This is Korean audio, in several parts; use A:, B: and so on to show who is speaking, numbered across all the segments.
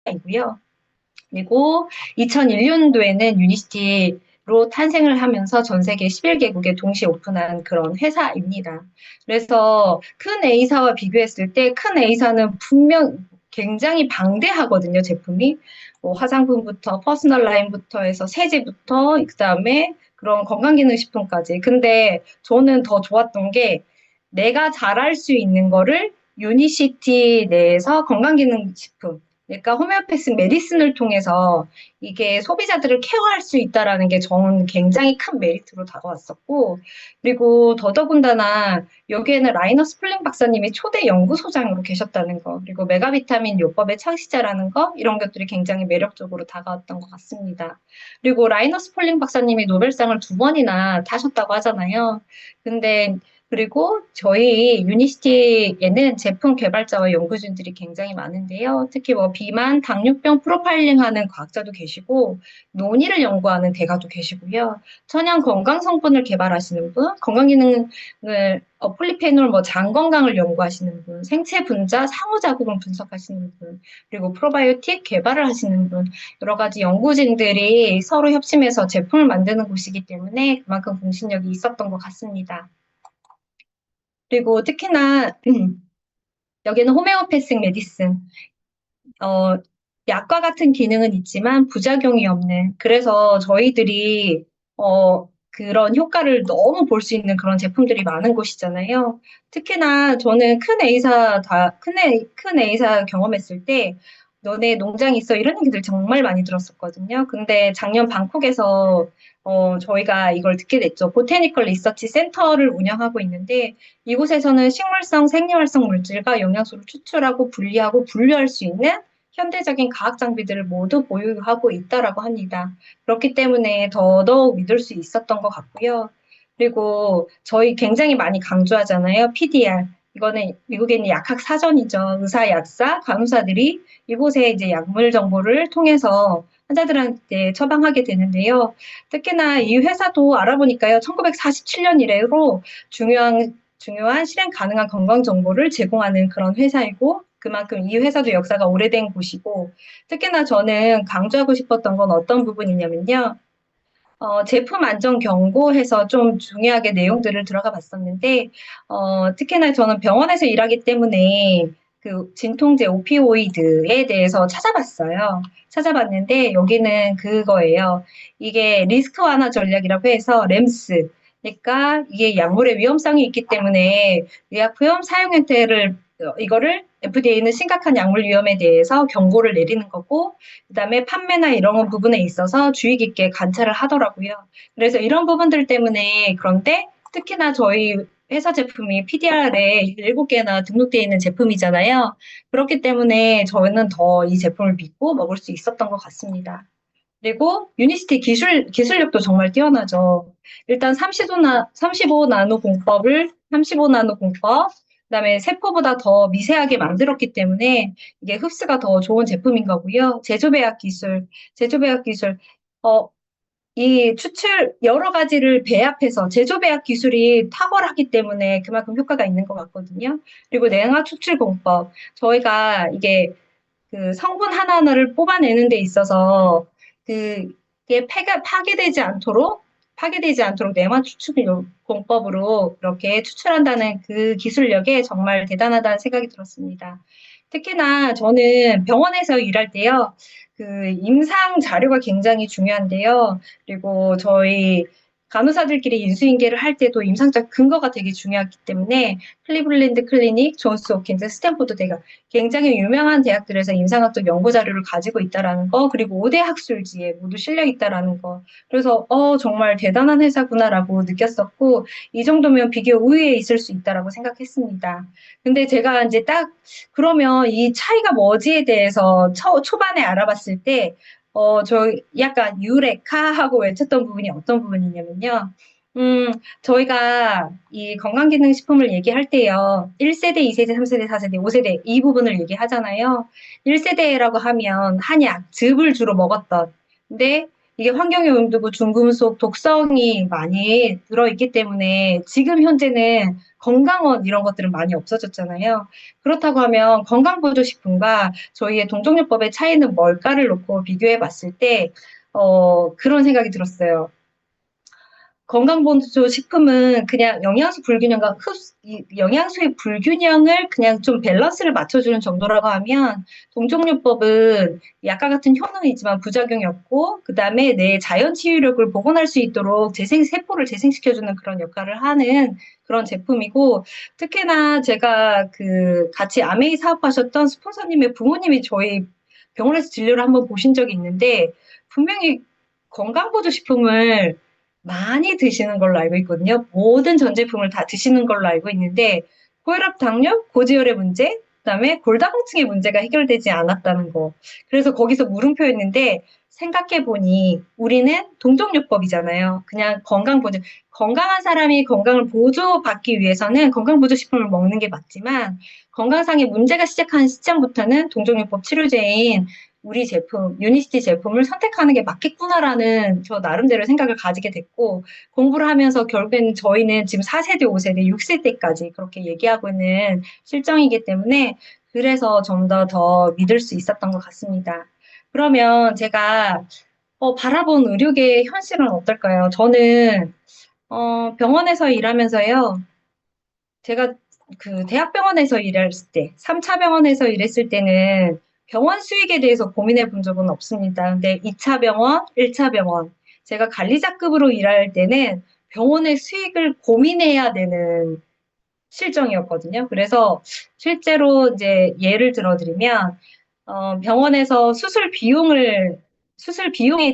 A: 회사이고요. 그리고 2001년도에는 유니시티로 탄생을 하면서 전 세계 11개국에 동시에 오픈한 그런 회사입니다. 그래서 큰 A사와 비교했을 때 큰 A사는 분명 굉장히 방대하거든요, 제품이. 뭐 화장품부터 퍼스널 라인부터 해서 세제부터 그다음에 그런 건강기능식품까지. 근데 저는 더 좋았던 게 내가 잘할 수 있는 거를 유니시티 내에서 건강기능식품, 그러니까 호메오패스 메디슨을 통해서 이게 소비자들을 케어할 수 있다라는 게 저는 굉장히 큰 메리트로 다가왔었고, 그리고 더더군다나 여기에는 라이너 스플링 박사님이 초대 연구소장으로 계셨다는 거, 그리고 메가비타민 요법의 창시자라는 거, 이런 것들이 굉장히 매력적으로 다가왔던 것 같습니다. 그리고 라이너 스플링 박사님이 노벨상을 2번이나 타셨다고 하잖아요. 근데 그리고 저희 유니시티에는 제품 개발자와 연구진들이 굉장히 많은데요. 특히 뭐 비만, 당뇨병 프로파일링하는 과학자도 계시고 논의를 연구하는 대가도 계시고요. 천연 건강 성분을 개발하시는 분, 건강기능을 폴리페놀 뭐 장 건강을 연구하시는 분, 생체 분자 상호작용을 분석하시는 분, 그리고 프로바이오틱 개발을 하시는 분, 여러 가지 연구진들이 서로 협심해서 제품을 만드는 곳이기 때문에 그만큼 공신력이 있었던 것 같습니다. 그리고 특히나 여기는 호메오패스 메디슨, 어, 약과 같은 기능은 있지만 부작용이 없는, 그래서 저희들이 그런 효과를 너무 볼 수 있는 그런 제품들이 많은 곳이잖아요. 특히나 저는 큰 A사 경험했을 때 너네 농장이 있어 이런 얘기들 정말 많이 들었었거든요. 근데 작년 방콕에서 저희가 이걸 듣게 됐죠. 보테니컬 리서치 센터를 운영하고 있는데 이곳에서는 식물성 생리활성 물질과 영양소를 추출하고 분리하고 분류할 수 있는 현대적인 과학 장비들을 모두 보유하고 있다라고 합니다. 그렇기 때문에 더더욱 믿을 수 있었던 것 같고요. 그리고 저희 굉장히 많이 강조하잖아요. PDR. 이거는 미국에 있는 약학 사전이죠. 의사, 약사, 간호사들이 이곳에 이제 약물 정보를 통해서 환자들한테 처방하게 되는데요. 특히나 이 회사도 알아보니까요. 1947년 이래로 중요한 실행 가능한 건강 정보를 제공하는 그런 회사이고 그만큼 이 회사도 역사가 오래된 곳이고 특히나 저는 강조하고 싶었던 건 어떤 부분이냐면요. 제품 안전 경고해서 좀 중요하게 내용들을 들어가 봤었는데 특히나 저는 병원에서 일하기 때문에 그 진통제 오피오이드에 대해서 찾아봤어요. 찾아봤는데 여기는 그거예요. 이게 리스크 완화 전략이라고 해서 램스. 그러니까 이게 약물의 위험성이 있기 때문에 의약품 사용 형태를 이거를 FDA는 심각한 약물 위험에 대해서 경고를 내리는 거고 그다음에 판매나 이런 부분에 있어서 주의 깊게 관찰을 하더라고요. 그래서 이런 부분들 때문에 그런데 특히나 저희 회사 제품이 PDR에 7개나 등록되어 있는 제품이잖아요. 그렇기 때문에 저는 더 이 제품을 믿고 먹을 수 있었던 것 같습니다. 그리고 유니시티 기술력도 정말 뛰어나죠. 일단 35 나노 공법, 그다음에 세포보다 더 미세하게 만들었기 때문에 이게 흡수가 더 좋은 제품인 거고요. 제조 배합 기술, 어, 이 추출 여러 가지를 배합해서 제조 배합 기술이 탁월하기 때문에 그만큼 효과가 있는 것 같거든요. 그리고 냉각 추출 공법, 저희가 이게 그 성분 하나하나를 뽑아내는 데 있어서 그게 파괴되지 않도록 내만 추출 공법으로 이렇게 추출한다는 그 기술력에 정말 대단하다는 생각이 들었습니다. 특히나 저는 병원에서 일할 때요, 그 임상 자료가 굉장히 중요한데요. 그리고 저희 간호사들끼리 인수인계를 할 때도 임상적 근거가 되게 중요하기 때문에 클리블랜드 클리닉, 존스 홉킨스, 스탠포드 대가 굉장히 유명한 대학들에서 임상학적 연구 자료를 가지고 있다라는 거, 그리고 5대 학술지에 모두 실려 있다라는 거. 그래서 정말 대단한 회사구나라고 느꼈었고 이 정도면 비교 우위에 있을 수 있다라고 생각했습니다. 근데 제가 이제 딱 그러면 이 차이가 뭐지에 대해서 초반에 알아봤을 때 저 약간 유레카 하고 외쳤던 부분이 어떤 부분이냐면요. 저희가 이 건강기능식품을 얘기할 때요. 1세대, 2세대, 3세대, 4세대, 5세대 이 부분을 얘기하잖아요. 1세대라고 하면 한약, 즙을 주로 먹었던. 근데 이게 환경오염도고 중금속 독성이 많이 들어있기 때문에 지금 현재는 건강원 이런 것들은 많이 없어졌잖아요. 그렇다고 하면 건강보조식품과 저희의 동종요법의 차이는 뭘까를 놓고 비교해 봤을 때, 그런 생각이 들었어요. 건강보조 식품은 그냥 영양소 불균형과 영양소의 불균형을 그냥 좀 밸런스를 맞춰주는 정도라고 하면 동종요법은 약과 같은 효능이지만 부작용이 없고 그다음에 내 자연 치유력을 복원할 수 있도록 세포를 재생시켜주는 그런 역할을 하는 그런 제품이고 특히나 제가 그 같이 아메이 사업하셨던 스폰서님의 부모님이 저희 병원에서 진료를 한번 보신 적이 있는데 분명히 건강보조식품을 많이 드시는 걸로 알고 있거든요. 모든 전 제품을 다 드시는 걸로 알고 있는데 고혈압, 당뇨, 고지혈의 문제, 그다음에 골다공증의 문제가 해결되지 않았다는 거. 그래서 거기서 물음표였는데 생각해 보니 우리는 동종요법이잖아요. 그냥 건강한 사람이 건강을 보조받기 위해서는 건강보조식품을 먹는 게 맞지만 건강상의 문제가 시작한 시점부터는 동종요법 치료제인 우리 제품, 유니시티 제품을 선택하는 게 맞겠구나라는 저 나름대로 생각을 가지게 됐고, 공부를 하면서 결국에는 저희는 지금 4세대, 5세대, 6세대까지 그렇게 얘기하고 있는 실정이기 때문에 그래서 좀 더 믿을 수 있었던 것 같습니다. 그러면 제가 바라본 의료계의 현실은 어떨까요? 저는 병원에서 일하면서요. 제가 그 대학병원에서 일했을 때, 3차 병원에서 일했을 때는 병원 수익에 대해서 고민해 본 적은 없습니다. 근데 2차 병원, 1차 병원, 제가 관리자급으로 일할 때는 병원의 수익을 고민해야 되는 실정이었거든요. 그래서 실제로 이제 예를 들어드리면, 병원에서 수술 비용에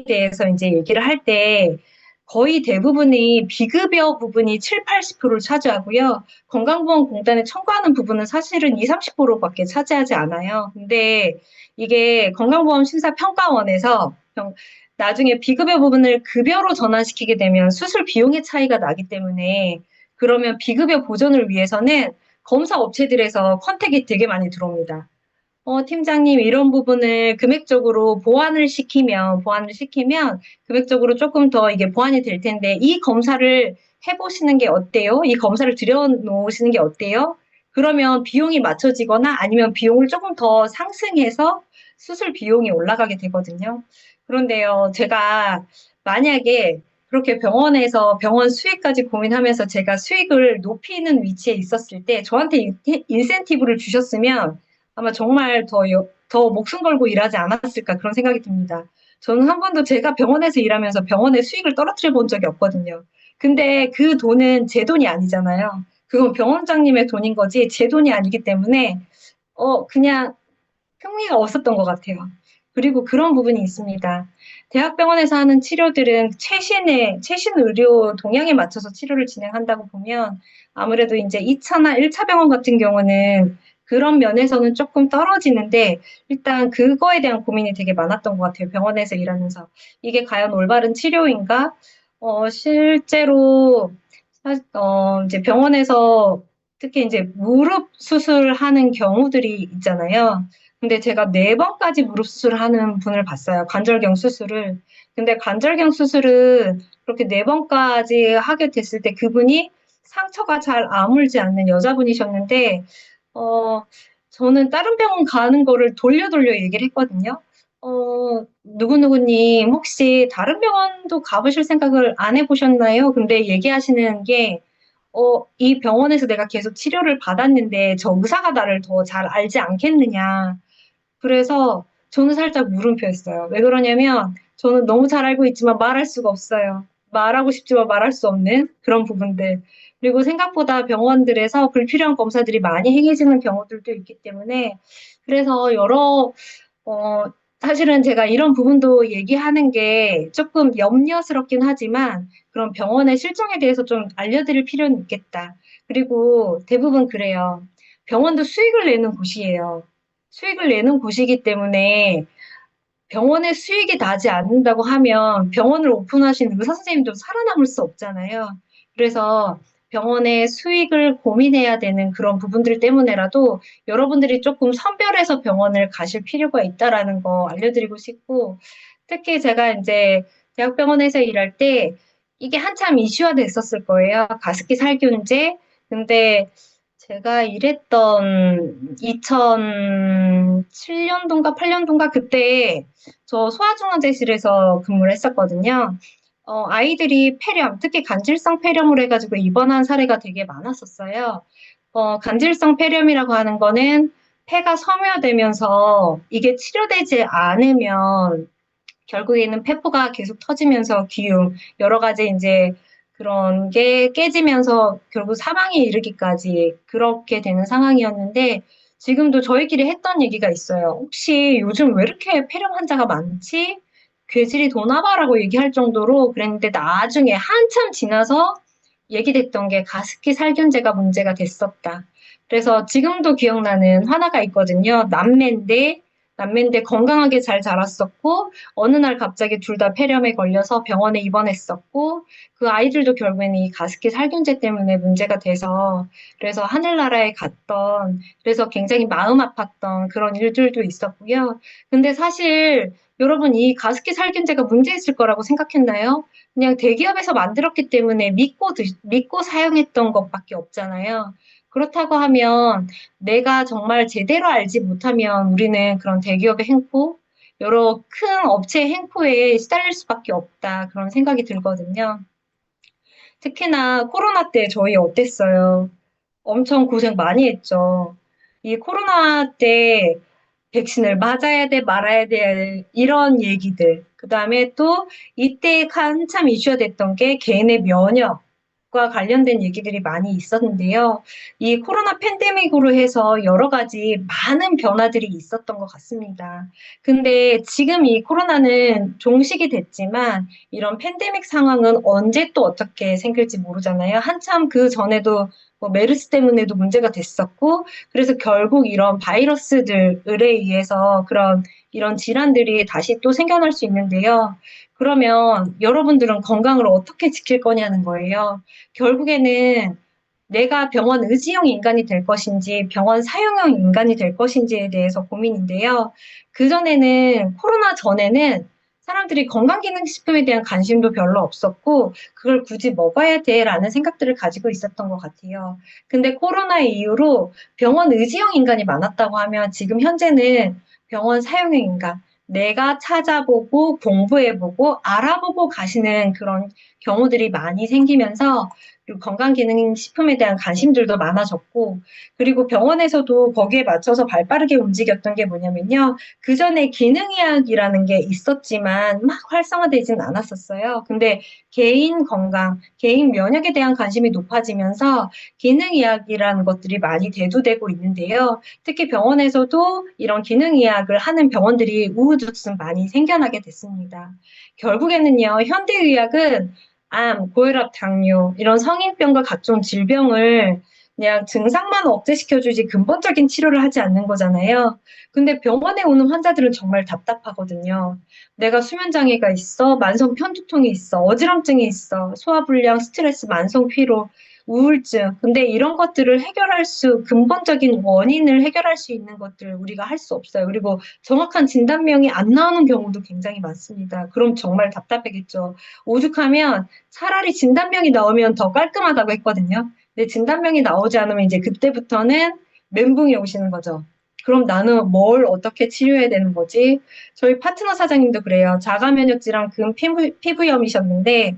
A: 대해서 이제 얘기를 할 때 거의 대부분이 비급여 부분이 7, 80%를 차지하고요. 건강보험공단에 청구하는 부분은 사실은 2, 30%밖에 차지하지 않아요. 근데 이게 건강보험심사평가원에서 나중에 비급여 부분을 급여로 전환시키게 되면 수술 비용의 차이가 나기 때문에 그러면 비급여 보전을 위해서는 검사 업체들에서 컨택이 되게 많이 들어옵니다. 팀장님, 이런 부분을 금액적으로 보완을 시키면 금액적으로 조금 더 이게 보완이 될 텐데, 이 검사를 해보시는 게 어때요? 이 검사를 들여놓으시는 게 어때요? 그러면 비용이 맞춰지거나 아니면 비용을 조금 더 상승해서 수술 비용이 올라가게 되거든요. 그런데요, 제가 만약에 그렇게 병원에서 병원 수익까지 고민하면서 제가 수익을 높이는 위치에 있었을 때 저한테 인센티브를 주셨으면 아마 정말 더 목숨 걸고 일하지 않았을까 그런 생각이 듭니다. 저는 한 번도 제가 병원에서 일하면서 병원의 수익을 떨어뜨려 본 적이 없거든요. 근데 그 돈은 제 돈이 아니잖아요. 그건 병원장님의 돈인 거지 제 돈이 아니기 때문에 그냥 흥미가 없었던 것 같아요. 그리고 그런 부분이 있습니다. 대학병원에서 하는 치료들은 최신 의료 동향에 맞춰서 치료를 진행한다고 보면 아무래도 이제 2차나 1차 병원 같은 경우는 그런 면에서는 조금 떨어지는데 일단 그거에 대한 고민이 되게 많았던 것 같아요. 병원에서 일하면서. 이게 과연 올바른 치료인가? 실제로 이제 병원에서 특히 이제 무릎 수술하는 경우들이 있잖아요. 근데 제가 4번까지 무릎 수술을 하는 분을 봤어요. 관절경 수술을. 근데 관절경 수술은 그렇게 4번까지 하게 됐을 때 그분이 상처가 잘 아물지 않는 여자분이셨는데, 어, 저는 다른 병원 가는 거를 돌려 얘기를 했거든요. 누구누구님, 혹시 다른 병원도 가보실 생각을 안 해보셨나요? 근데 얘기하시는 게, 이 병원에서 내가 계속 치료를 받았는데 저 의사가 나를 더 잘 알지 않겠느냐. 그래서 저는 살짝 물음표였어요. 왜 그러냐면 저는 너무 잘 알고 있지만 말할 수가 없어요. 말하고 싶지만 말할 수 없는 그런 부분들. 그리고 생각보다 병원들에서 불필요한 검사들이 많이 행해지는 경우들도 있기 때문에 그래서 어, 사실은 제가 이런 부분도 얘기하는 게 조금 염려스럽긴 하지만 그런 병원의 실정에 대해서 좀 알려드릴 필요는 있겠다. 그리고 대부분 그래요. 병원도 수익을 내는 곳이에요. 수익을 내는 곳이기 때문에 병원의 수익이 나지 않는다고 하면 병원을 오픈하신 의사 선생님도 살아남을 수 없잖아요. 그래서 병원의 수익을 고민해야 되는 그런 부분들 때문에라도 여러분들이 조금 선별해서 병원을 가실 필요가 있다라는 거 알려드리고 싶고, 특히 제가 이제 대학병원에서 일할 때 이게 한참 이슈화 됐었을 거예요. 가습기 살균제. 근데 제가 일했던 2007년도인가 8년도인가 그때 저 소아중환자실에서 근무를 했었거든요. 아이들이 폐렴, 특히 간질성 폐렴을 해가지고 입원한 사례가 되게 많았었어요. 간질성 폐렴이라고 하는 거는 폐가 섬유되면서 이게 치료되지 않으면 결국에는 폐포가 계속 터지면서 기흉, 여러 가지 이제 그런 게 깨지면서 결국 사망에 이르기까지 그렇게 되는 상황이었는데 지금도 저희끼리 했던 얘기가 있어요. 혹시 요즘 왜 이렇게 폐렴 환자가 많지? 괴질이 도나봐라고 얘기할 정도로 그랬는데 나중에 한참 지나서 얘기됐던 게 가습기 살균제가 문제가 됐었다. 그래서 지금도 기억나는 하나가 있거든요. 남매인데 건강하게 잘 자랐었고 어느 날 갑자기 둘 다 폐렴에 걸려서 병원에 입원했었고 그 아이들도 결국에는 이 가습기 살균제 때문에 문제가 돼서 그래서 하늘나라에 갔던 그래서 굉장히 마음 아팠던 그런 일들도 있었고요. 근데 사실 여러분 이 가습기 살균제가 문제 있을 거라고 생각했나요? 그냥 대기업에서 만들었기 때문에 믿고 사용했던 것밖에 없잖아요. 그렇다고 하면 내가 정말 제대로 알지 못하면 우리는 그런 대기업의 행포, 여러 큰 업체의 행포에 시달릴 수밖에 없다. 그런 생각이 들거든요. 특히나 코로나 때 저희 어땠어요? 엄청 고생 많이 했죠. 이 코로나 때 백신을 맞아야 돼, 말아야 돼, 이런 얘기들. 그 다음에 또 이때 한참 이슈가 됐던 게 개인의 면역과 관련된 얘기들이 많이 있었는데요. 이 코로나 팬데믹으로 해서 여러 가지 많은 변화들이 있었던 것 같습니다. 근데 지금 이 코로나는 종식이 됐지만 이런 팬데믹 상황은 언제 또 어떻게 생길지 모르잖아요. 한참 그 전에도 뭐 메르스 때문에도 문제가 됐었고, 그래서 결국 이런 바이러스들에 의해서 이런 질환들이 다시 또 생겨날 수 있는데요. 그러면 여러분들은 건강을 어떻게 지킬 거냐는 거예요. 결국에는 내가 병원 의지형 인간이 될 것인지 병원 사용형 인간이 될 것인지에 대해서 고민인데요. 그전에는 코로나 전에는 사람들이 건강기능식품에 대한 관심도 별로 없었고 그걸 굳이 먹어야 돼라는 생각들을 가지고 있었던 것 같아요. 근데 코로나 이후로 병원 의지형 인간이 많았다고 하면 지금 현재는 병원 사용형 인간, 내가 찾아보고 공부해보고 알아보고 가시는 그런 경우들이 많이 생기면서 그리고 건강기능식품에 대한 관심들도 많아졌고, 그리고 병원에서도 거기에 맞춰서 발빠르게 움직였던 게 뭐냐면요. 그 전에 기능의학이라는 게 있었지만 막 활성화되진 않았었어요. 근데 개인 건강, 개인 면역에 대한 관심이 높아지면서 기능의학이라는 것들이 많이 대두되고 있는데요. 특히 병원에서도 이런 기능의학을 하는 병원들이 우후죽순 많이 생겨나게 됐습니다. 결국에는요, 현대의학은 암, 고혈압, 당뇨 이런 성인병과 각종 질병을 그냥 증상만 억제시켜주지 근본적인 치료를 하지 않는 거잖아요. 근데 병원에 오는 환자들은 정말 답답하거든요. 내가 수면장애가 있어, 만성 편두통이 있어, 어지럼증이 있어, 소화불량, 스트레스, 만성 피로, 우울증. 근데 이런 것들을 근본적인 원인을 해결할 수 있는 것들 우리가 할 수 없어요. 그리고 정확한 진단명이 안 나오는 경우도 굉장히 많습니다. 그럼 정말 답답하겠죠. 오죽하면 차라리 진단명이 나오면 더 깔끔하다고 했거든요. 근데 진단명이 나오지 않으면 이제 그때부터는 멘붕이 오시는 거죠. 그럼 나는 뭘 어떻게 치료해야 되는 거지? 저희 파트너 사장님도 그래요. 자가면역질환 피부염이셨는데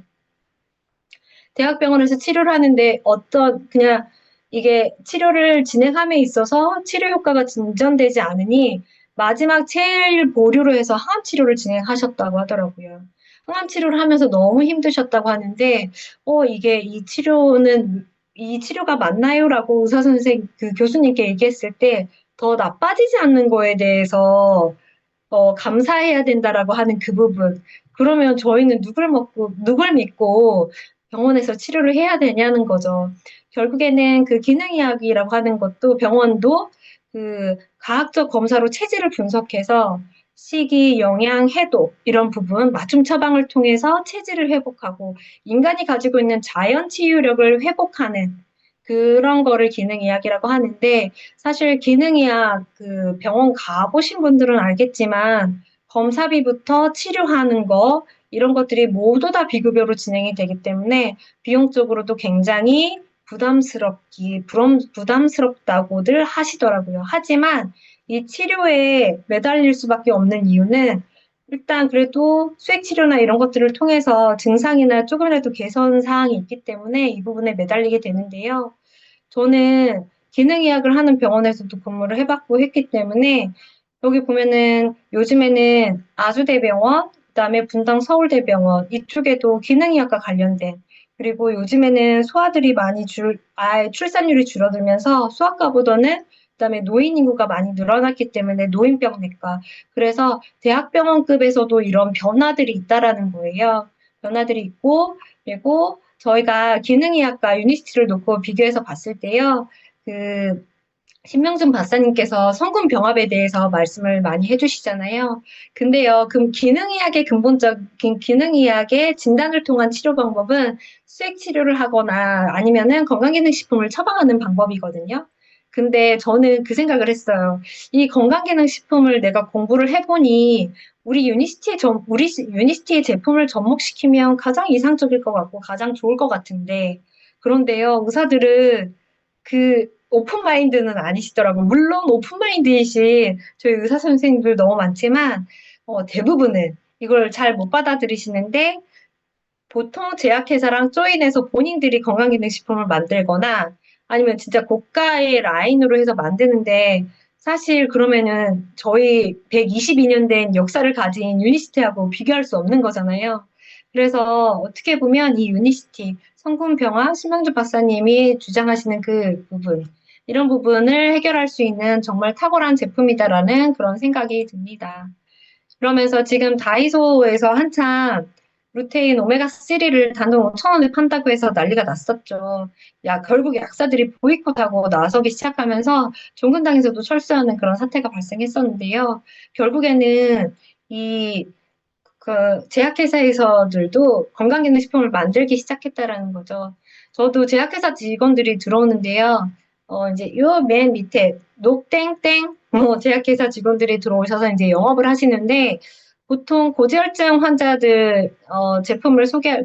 A: 대학병원에서 치료를 하는데 그냥 이게 치료를 진행함에 있어서 치료 효과가 진전되지 않으니 마지막 체일 보류로 해서 항암 치료를 진행하셨다고 하더라고요. 항암 치료를 하면서 너무 힘드셨다고 하는데, 이게 이 치료가 맞나요?라고 그 교수님께 얘기했을 때 더 나빠지지 않는 거에 대해서 감사해야 된다라고 하는 그 부분. 그러면 저희는 누굴 믿고 병원에서 치료를 해야 되냐는 거죠. 결국에는 그 기능이야기라고 하는 것도 병원도 그 과학적 검사로 체질을 분석해서 식이, 영양, 해독 이런 부분 맞춤 처방을 통해서 체질을 회복하고 인간이 가지고 있는 자연 치유력을 회복하는 그런 거를 기능의학이라고 하는데 사실 기능의학 그 병원 가보신 분들은 알겠지만 검사비부터 치료하는 거, 이런 것들이 모두 다 비급여로 진행이 되기 때문에 비용적으로도 굉장히 부담스럽다고들 하시더라고요. 하지만 이 치료에 매달릴 수밖에 없는 이유는 일단 그래도 수액 치료나 이런 것들을 통해서 증상이나 조금이라도 개선 사항이 있기 때문에 이 부분에 매달리게 되는데요. 저는 기능의학을 하는 병원에서도 근무를 해봤고 했기 때문에 여기 보면은 요즘에는 아주대병원, 그다음에 분당 서울대병원 이쪽에도 기능의학과 관련된 그리고 요즘에는 소아들이 많이 출산율이 줄어들면서 소아과보다는 그다음에 노인 인구가 많이 늘어났기 때문에 노인병내과 그래서 대학병원급에서도 이런 변화들이 있다라는 거예요. 변화들이 있고 그리고 저희가 기능의학과 유니시티를 놓고 비교해서 봤을 때요. 그 신명준 박사님께서 성군병합에 대해서 말씀을 많이 해주시잖아요. 근데요, 그럼 기능의학의 근본적인 기능의학의 진단을 통한 치료 방법은 수액 치료를 하거나 아니면은 건강기능식품을 처방하는 방법이거든요. 근데 저는 그 생각을 했어요. 이 건강기능식품을 내가 공부를 해보니 우리 유니시티의 제품을 접목시키면 가장 이상적일 것 같고 가장 좋을 것 같은데 그런데요, 의사들은 그 오픈마인드는 아니시더라고요. 물론 오픈마인드이신 저희 의사 선생님들 너무 많지만 대부분은 이걸 잘 못 받아들이시는데 보통 제약회사랑 조인해서 본인들이 건강기능식품을 만들거나 아니면 진짜 고가의 라인으로 해서 만드는데 사실 그러면은 저희 122년 된 역사를 가진 유니시티하고 비교할 수 없는 거잖아요. 그래서 어떻게 보면 이 유니시티, 성군병원 신명주 박사님이 주장하시는 그 부분, 이런 부분을 해결할 수 있는 정말 탁월한 제품이다라는 그런 생각이 듭니다. 그러면서 지금 다이소에서 한참 루테인 오메가3를 단돈 5,000원에 판다고 해서 난리가 났었죠. 야, 결국 약사들이 보이콧하고 나서기 시작하면서 종근당에서도 철수하는 그런 사태가 발생했었는데요. 결국에는 이 제약회사에서들도 건강기능식품을 만들기 시작했다라는 거죠. 저도 제약회사 직원들이 들어오는데요. 이제 요 맨 밑에 녹땡땡 제약회사 직원들이 들어오셔서 이제 영업을 하시는데 보통 고지혈증 환자들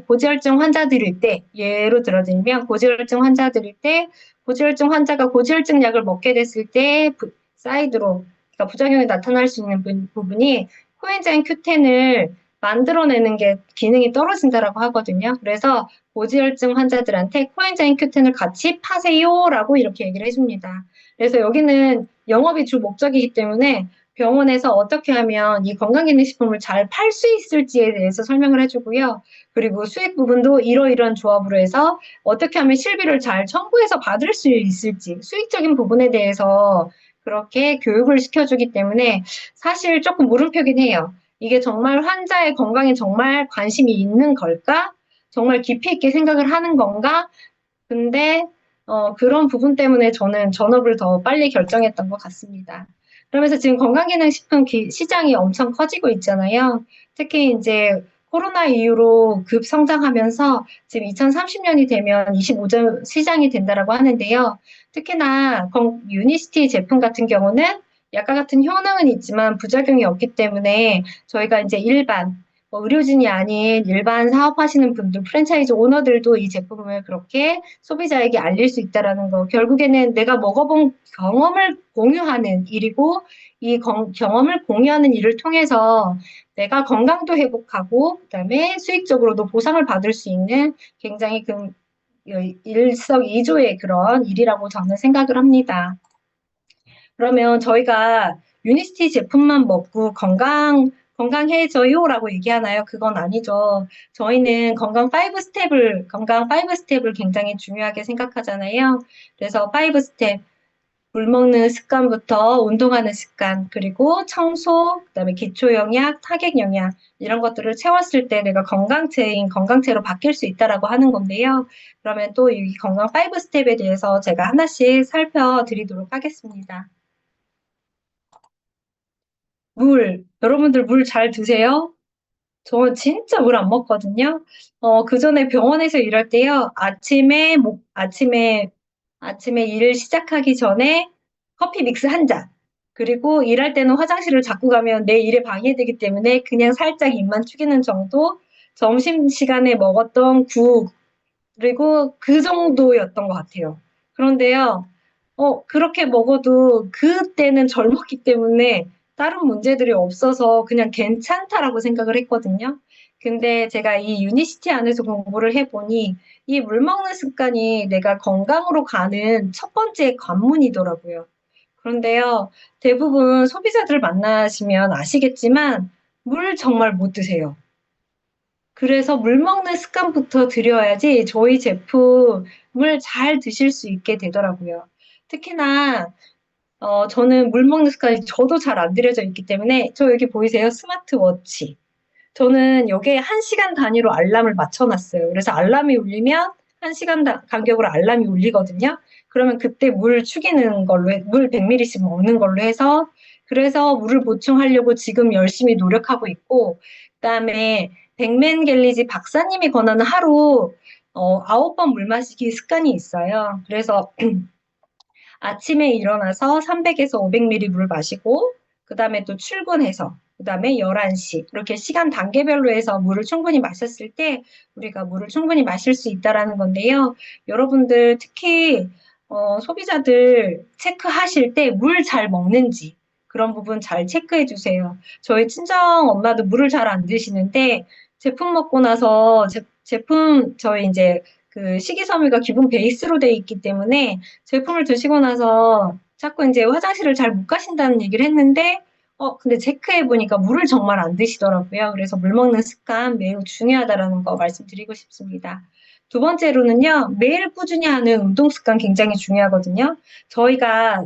A: 고지혈증 환자들일 때 예로 들어드리면 고지혈증 환자들일 때 고지혈증 환자가 고지혈증 약을 먹게 됐을 때 사이드로 그러니까 부작용이 나타날 수 있는 부분이 코엔자임 Q10을 만들어내는 게 기능이 떨어진다라고 하거든요. 그래서 고지혈증 환자들한테 코엔자임 Q10을 같이 파세요라고 이렇게 얘기를 해줍니다. 그래서 여기는 영업이 주 목적이기 때문에 병원에서 어떻게 하면 이 건강기능식품을 잘 팔 수 있을지에 대해서 설명을 해주고요. 그리고 수익 부분도 이러이러한 조합으로 해서 어떻게 하면 실비를 잘 청구해서 받을 수 있을지 수익적인 부분에 대해서 그렇게 교육을 시켜주기 때문에 사실 조금 물음표긴 해요. 이게 정말 환자의 건강에 정말 관심이 있는 걸까? 정말 깊이 있게 생각을 하는 건가? 근데 그런 부분 때문에 저는 전업을 더 빨리 결정했던 것 같습니다. 그러면서 지금 건강기능식품 시장이 엄청 커지고 있잖아요. 특히 이제 코로나 이후로 급성장하면서 지금 2030년이 되면 25점 시장이 된다라고 하는데요. 특히나 유니시티 제품 같은 경우는 약과 같은 효능은 있지만 부작용이 없기 때문에 저희가 이제 일반 의료진이 아닌 일반 사업하시는 분들, 프랜차이즈 오너들도 이 제품을 그렇게 소비자에게 알릴 수 있다라는 거. 결국에는 내가 먹어본 경험을 공유하는 일이고, 이 경험을 공유하는 일을 통해서 내가 건강도 회복하고, 그다음에 수익적으로도 보상을 받을 수 있는 굉장히 일석이조의 그런 일이라고 저는 생각을 합니다. 그러면 저희가 유니스티 제품만 먹고 건강해져요라고 얘기하나요? 그건 아니죠. 저희는 건강 5스텝을 굉장히 중요하게 생각하잖아요. 그래서 5스텝, 물 먹는 습관부터 운동하는 습관, 그리고 청소, 그다음에 기초 영양, 타겟 영양 이런 것들을 채웠을 때 내가 건강체로 바뀔 수 있다라고 하는 건데요. 그러면 또 이 건강 5스텝에 대해서 제가 하나씩 살펴드리도록 하겠습니다. 여러분들 물 잘 드세요? 저 진짜 물 안 먹거든요. 그 전에 병원에서 일할 때요. 아침에 일을 시작하기 전에 커피 믹스 한 잔. 그리고 일할 때는 화장실을 자꾸 가면 내 일에 방해되기 때문에 그냥 살짝 입만 축이는 정도, 점심시간에 먹었던 국, 그리고 그 정도였던 것 같아요. 그런데요, 그렇게 먹어도 그때는 젊었기 때문에 다른 문제들이 없어서 그냥 괜찮다라고 생각을 했거든요. 근데 제가 이 유니시티 안에서 공부를 해보니 이 물 먹는 습관이 내가 건강으로 가는 첫 번째 관문이더라고요. 그런데요, 대부분 소비자들 만나시면 아시겠지만 물 정말 못 드세요. 그래서 물 먹는 습관부터 들여야지 저희 제품을 잘 드실 수 있게 되더라고요. 특히나 저는 물 먹는 습관이 저도 잘 안 들여져 있기 때문에 저 여기 보이세요? 스마트워치. 저는 여기에 1시간 단위로 알람을 맞춰 놨어요. 그래서 알람이 울리면 1시간 간격으로 알람이 울리거든요. 그러면 그때 물 축이는 걸로 물 100ml씩 먹는 걸로 해서 그래서 물을 보충하려고 지금 열심히 노력하고 있고 그다음에 백맨 갤리지 박사님이 권하는 하루 9번 물 마시기 습관이 있어요. 그래서 아침에 일어나서 300에서 500ml 물 마시고 그다음에 또 출근해서 그다음에 11시 이렇게 시간 단계별로 해서 물을 충분히 마셨을 때 우리가 물을 충분히 마실 수 있다라는 건데요. 여러분들 특히 소비자들 체크하실 때 물 잘 먹는지 그런 부분 잘 체크해 주세요. 저희 친정 엄마도 물을 잘 안 드시는데 제품 먹고 나서 제품 저희 이제 그 식이섬유가 기본 베이스로 돼 있기 때문에 제품을 드시고 나서 자꾸 이제 화장실을 잘 못 가신다는 얘기를 했는데, 근데 체크해 보니까 물을 정말 안 드시더라고요. 그래서 물 먹는 습관 매우 중요하다라는 거 말씀드리고 싶습니다. 두 번째로는요, 매일 꾸준히 하는 운동 습관 굉장히 중요하거든요. 저희가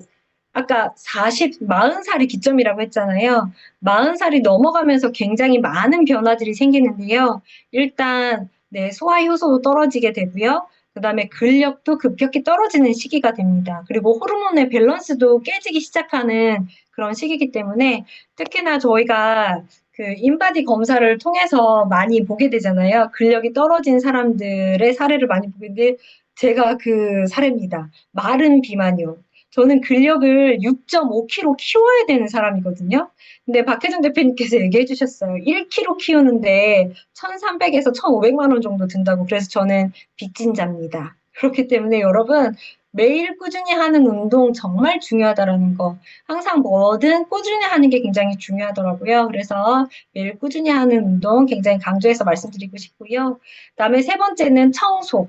A: 아까 40살이 기점이라고 했잖아요. 40살이 넘어가면서 굉장히 많은 변화들이 생기는데요. 일단, 네, 소화 효소도 떨어지게 되고요. 그다음에 근력도 급격히 떨어지는 시기가 됩니다. 그리고 호르몬의 밸런스도 깨지기 시작하는 그런 시기이기 때문에 특히나 저희가 그 인바디 검사를 통해서 많이 보게 되잖아요. 근력이 떨어진 사람들의 사례를 많이 보게 되는데 제가 그 사례입니다. 마른 비만이요. 저는 근력을 6.5kg 키워야 되는 사람이거든요. 근데 박혜준 대표님께서 얘기해 주셨어요. 1kg 키우는데 1,300에서 1,500만 원 정도 든다고. 그래서 저는 빚진자입니다. 그렇기 때문에 여러분 매일 꾸준히 하는 운동 정말 중요하다라는 거. 항상 뭐든 꾸준히 하는 게 굉장히 중요하더라고요. 그래서 매일 꾸준히 하는 운동 굉장히 강조해서 말씀드리고 싶고요. 그다음에 세 번째는 청소.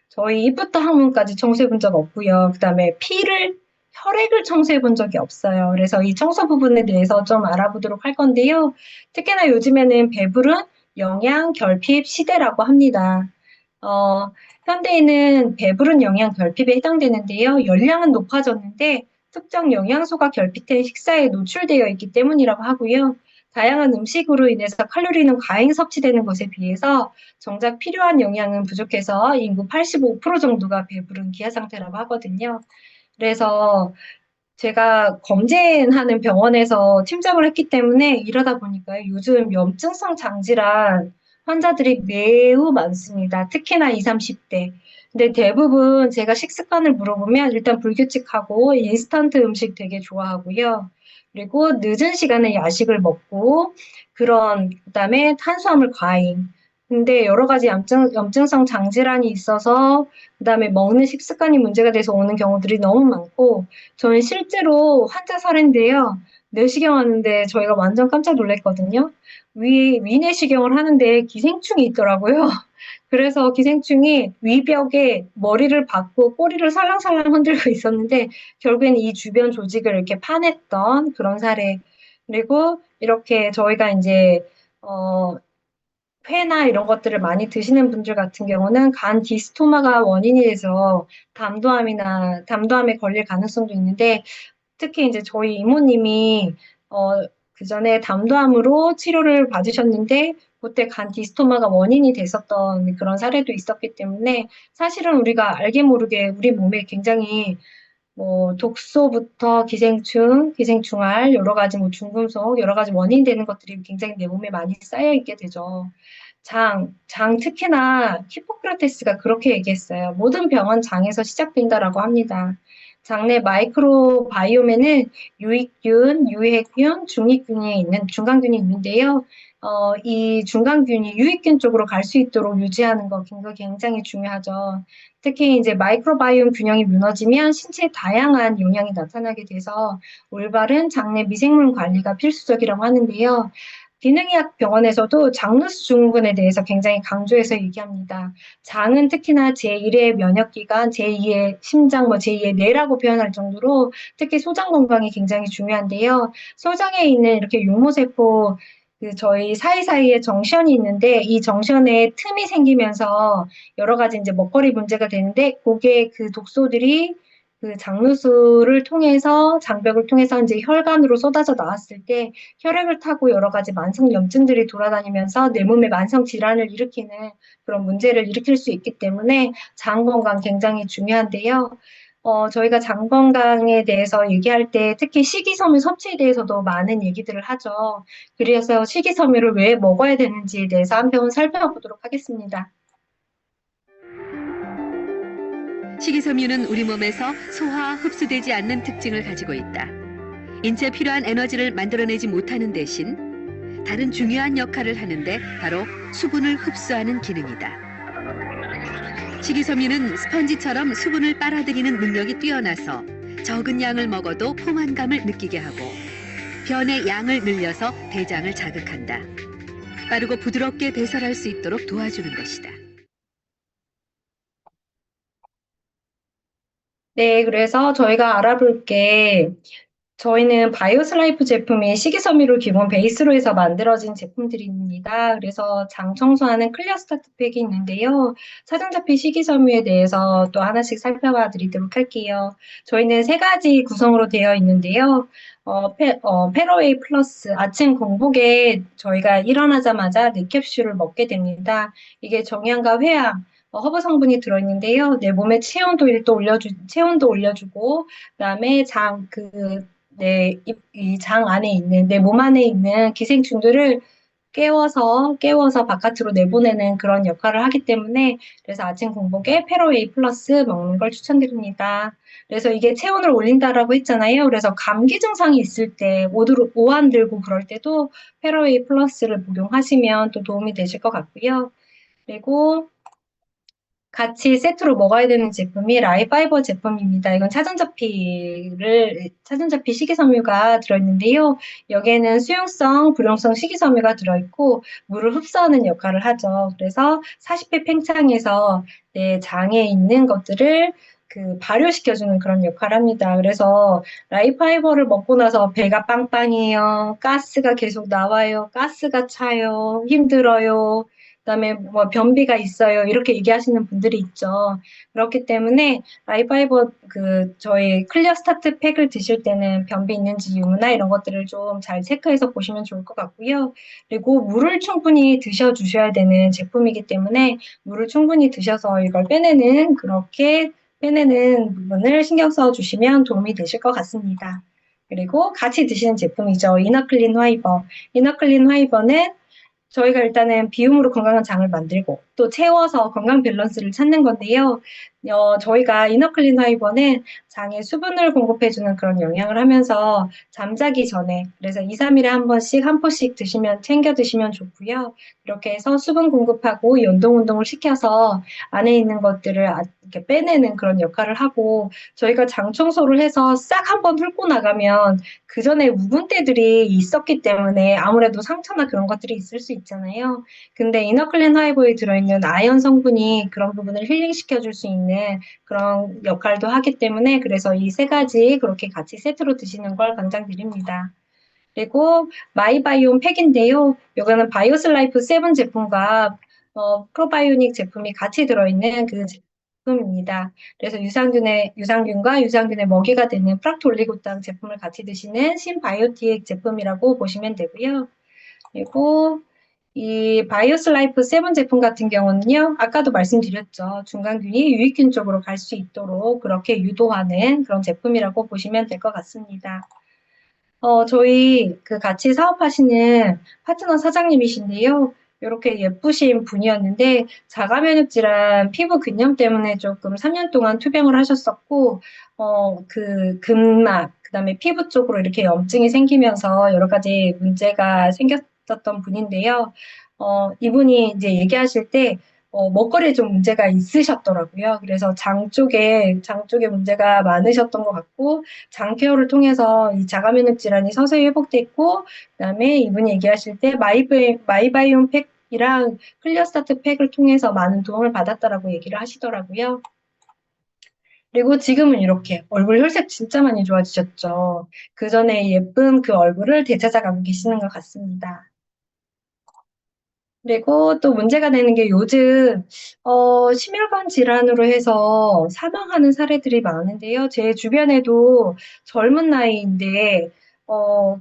A: 저희 입부터 항문까지 청소해 본 적 없고요. 그다음에 혈액을 청소해 본 적이 없어요. 그래서 이 청소 부분에 대해서 좀 알아보도록 할 건데요. 특히나 요즘에는 배부른 영양 결핍 시대라고 합니다. 어, 현대인은 배부른 영양 결핍에 해당되는데요. 열량은 높아졌는데 특정 영양소가 결핍된 식사에 노출되어 있기 때문이라고 하고요. 다양한 음식으로 인해서 칼로리는 과잉 섭취되는 것에 비해서 정작 필요한 영양은 부족해서 인구 85% 정도가 배부른 기아 상태라고 하거든요. 그래서 제가 검진하는 병원에서 팀장을 했기 때문에 이러다 보니까 요즘 염증성 장질환 환자들이 매우 많습니다. 특히나 20, 30대. 근데 대부분 제가 식습관을 물어보면 일단 불규칙하고 인스턴트 음식 되게 좋아하고요. 그리고 늦은 시간에 야식을 먹고 그다음에 탄수화물 과잉. 근데 여러 가지 염증성 장질환이 있어서 그다음에 먹는 식습관이 문제가 돼서 오는 경우들이 너무 많고 저는 실제로 환자 사례인데요. 내시경 하는데 저희가 완전 깜짝 놀랐거든요. 위내시경을 하는데 기생충이 있더라고요. 그래서 기생충이 위벽에 머리를 박고 꼬리를 살랑살랑 흔들고 있었는데 결국엔 이 주변 조직을 이렇게 파냈던 그런 사례. 그리고 이렇게 저희가 이제 어, 회나 이런 것들을 많이 드시는 분들 같은 경우는 간 디스토마가 원인이 돼서 담도암에 걸릴 가능성도 있는데 특히 이제 저희 이모님이 그전에 담도암으로 치료를 받으셨는데 그때 간 디스토마가 원인이 됐었던 그런 사례도 있었기 때문에 사실은 우리가 알게 모르게 우리 몸에 굉장히 뭐 독소부터 기생충알, 여러 가지 뭐 중금속, 여러 가지 원인이 되는 것들이 굉장히 내 몸에 많이 쌓여 있게 되죠. 장 특히나 히포크라테스가 그렇게 얘기했어요. 모든 병은 장에서 시작된다라고 합니다. 장내 마이크로바이옴에는 유익균, 유해균, 중익균이 있는 중간균이 있는데요. 이 중간균이 유익균 쪽으로 갈 수 있도록 유지하는 거 굉장히 중요하죠. 특히 이제 마이크로바이옴 균형이 무너지면 신체에 다양한 영향이 나타나게 돼서 올바른 장내 미생물 관리가 필수적이라고 하는데요. 기능의학 병원에서도 장누수 증후군에 대해서 굉장히 강조해서 얘기합니다. 장은 특히나 제1의 면역기관, 제2의 심장, 제2의 뇌라고 표현할 정도로 특히 소장 건강이 굉장히 중요한데요. 소장에 있는 이렇게 육모세포 저희 사이사이에 정션이 있는데 이 정션에 틈이 생기면서 여러 가지 이제 먹거리 문제가 되는데 그게 그 독소들이 그 장누수를 통해서 장벽을 통해서 이제 혈관으로 쏟아져 나왔을 때 혈액을 타고 여러 가지 만성 염증들이 돌아다니면서 내 몸에 만성 질환을 일으키는 그런 문제를 일으킬 수 있기 때문에 장 건강 굉장히 중요한데요. 저희가 장 건강에 대해서 얘기할 때 특히 식이섬유 섭취에 대해서도 많은 얘기들을 하죠. 그래서 식이섬유를 왜 먹어야 되는지에 대해서 한번 살펴보도록 하겠습니다.
B: 식이섬유는 우리 몸에서 소화, 흡수되지 않는 특징을 가지고 있다. 인체에 필요한 에너지를 만들어내지 못하는 대신 다른 중요한 역할을 하는데 바로 수분을 흡수하는 기능이다. 식이섬유는 스펀지처럼 수분을 빨아들이는 능력이 뛰어나서 적은 양을 먹어도 포만감을 느끼게 하고 변의 양을 늘려서 대장을 자극한다. 빠르고 부드럽게 배설할 수 있도록 도와주는 것이다.
A: 네, 그래서 저희가 알아볼 게 저희는 바이오슬라이프 제품이 식이섬유를 기본 베이스로 해서 만들어진 제품들입니다. 그래서 장 청소하는 클리어 스타트 팩이 있는데요. 사전 잡힌 식이섬유에 대해서 또 하나씩 살펴봐 드리도록 할게요. 저희는 세 가지 구성으로 되어 있는데요. 페로웨이 플러스 아침 공복에 저희가 일어나자마자 4캡슐을 먹게 됩니다. 이게 정향과 회항, 허브 성분이 들어있는데요. 내 몸의 체온도 올려주고, 그다음에 이 장 안에 있는, 내 몸 안에 있는 기생충들을 깨워서 바깥으로 내보내는 그런 역할을 하기 때문에, 그래서 아침 공복에 페로웨이 플러스 먹는 걸 추천드립니다. 그래서 이게 체온을 올린다라고 했잖아요. 그래서 감기 증상이 있을 때, 오한 들고 그럴 때도 페로웨이 플러스를 복용하시면 또 도움이 되실 것 같고요. 그리고 같이 세트로 먹어야 되는 제품이 라이파이버 제품입니다. 이건 차전자피 식이섬유가 들어있는데요. 여기에는 수용성, 불용성 식이섬유가 들어있고 물을 흡수하는 역할을 하죠. 그래서 40회 팽창해서 내 장에 있는 것들을 발효시켜주는 그런 역할을 합니다. 그래서 라이파이버를 먹고 나서 배가 빵빵해요. 가스가 계속 나와요. 가스가 차요. 힘들어요. 그다음에 변비가 있어요. 이렇게 얘기하시는 분들이 있죠. 그렇기 때문에 라이파이버 저희 클리어 스타트 팩을 드실 때는 변비 있는지 유무나 이런 것들을 좀 잘 체크해서 보시면 좋을 것 같고요. 그리고 물을 충분히 드셔 주셔야 되는 제품이기 때문에 물을 충분히 드셔서 이걸 그렇게 빼내는 부분을 신경 써 주시면 도움이 되실 것 같습니다. 그리고 같이 드시는 제품이죠. 이너클린 화이버. 이너클린 화이버는 저희가 일단은 비움으로 건강한 장을 만들고 또 채워서 건강 밸런스를 찾는 건데요. 저희가 이너클린 화이버는 장에 수분을 공급해주는 그런 영양을 하면서 잠자기 전에 그래서 2, 3일에 한 포씩 챙겨 드시면 좋고요. 이렇게 해서 수분 공급하고 연동 운동을 시켜서 안에 있는 것들을 이렇게 빼내는 그런 역할을 하고 저희가 장 청소를 해서 싹 한번 훑고 나가면 그 전에 묵은 때들이 있었기 때문에 아무래도 상처나 그런 것들이 있을 수 있잖아요. 근데 이너클린 화이버에 들어있는 아연 성분이 그런 부분을 힐링시켜 줄 수 있는 그런 역할도 하기 때문에 그래서 이 세 가지 그렇게 같이 세트로 드시는 걸 권장드립니다. 그리고 마이바이옴 팩인데요. 이거는 바이오슬라이프 7 제품과 프로바이오닉 제품이 같이 들어있는 그 제품입니다. 그래서 유산균과 유산균의 먹이가 되는 프락톨리고당 제품을 같이 드시는 신바이오틱 제품이라고 보시면 되고요. 그리고 이 바이오슬라이프 7 제품 같은 경우는요, 아까도 말씀드렸죠. 중간균이 유익균 쪽으로 갈 수 있도록 그렇게 유도하는 그런 제품이라고 보시면 될 것 같습니다. 저희 같이 사업하시는 파트너 사장님이신데요. 이렇게 예쁘신 분이었는데 자가면역 질환 피부 근염 때문에 조금 3년 동안 투병을 하셨었고 그 근막 그다음에 피부 쪽으로 이렇게 염증이 생기면서 여러 가지 문제가 생겼었던 분인데요. 이분이 이제 얘기하실 때 먹거리에 좀 문제가 있으셨더라고요. 그래서 장 쪽에 문제가 많으셨던 것 같고, 장 케어를 통해서 이 자가면역 질환이 서서히 회복됐고, 그다음에 이분이 얘기하실 때 마이바이옴 팩이랑 클리어스타트 팩을 통해서 많은 도움을 받았다라고 얘기를 하시더라고요. 그리고 지금은 이렇게 얼굴 혈색 진짜 많이 좋아지셨죠. 그 전에 예쁜 그 얼굴을 되찾아가고 계시는 것 같습니다. 그리고 또 문제가 되는 게 요즘 심혈관 질환으로 해서 사망하는 사례들이 많은데요. 제 주변에도 젊은 나이인데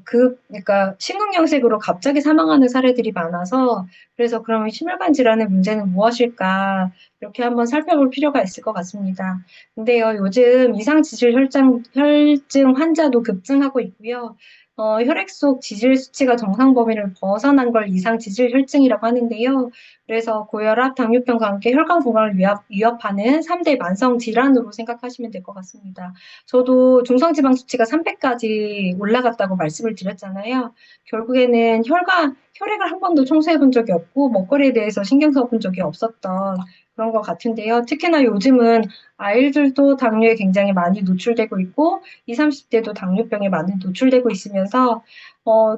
A: 그러니까 심근경색으로 갑자기 사망하는 사례들이 많아서 그래서 그러면 심혈관 질환의 문제는 무엇일까 이렇게 한번 살펴볼 필요가 있을 것 같습니다. 근데요, 요즘 혈증 환자도 급증하고 있고요. 혈액 속 지질 수치가 정상 범위를 벗어난 걸 이상 지질 혈증이라고 하는데요. 그래서 고혈압, 당뇨병과 함께 혈관 건강을 위협하는 3대 만성 질환으로 생각하시면 될 것 같습니다. 저도 중성지방 수치가 300까지 올라갔다고 말씀을 드렸잖아요. 결국에는 혈액을 한 번도 청소해 본 적이 없고 먹거리에 대해서 신경 써본 적이 없었던 그런 것 같은데요. 특히나 요즘은 아이들도 당뇨에 굉장히 많이 노출되고 있고 20, 30대도 당뇨병에 많이 노출되고 있으면서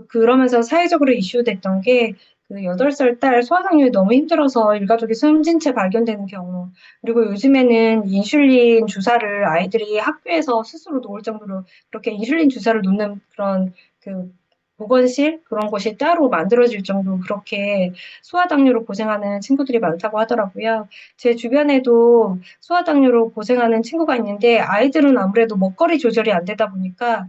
A: 그러면서 사회적으로 이슈됐던 게 그 8살 딸 소아당뇨에 너무 힘들어서 일가족이 숨진 채 발견되는 경우 그리고 요즘에는 인슐린 주사를 아이들이 학교에서 스스로 놓을 정도로 그렇게 인슐린 주사를 놓는 그런 그 보건실 그런 곳이 따로 만들어질 정도로 그렇게 소아당뇨로 고생하는 친구들이 많다고 하더라고요. 제 주변에도 소아당뇨로 고생하는 친구가 있는데 아이들은 아무래도 먹거리 조절이 안 되다 보니까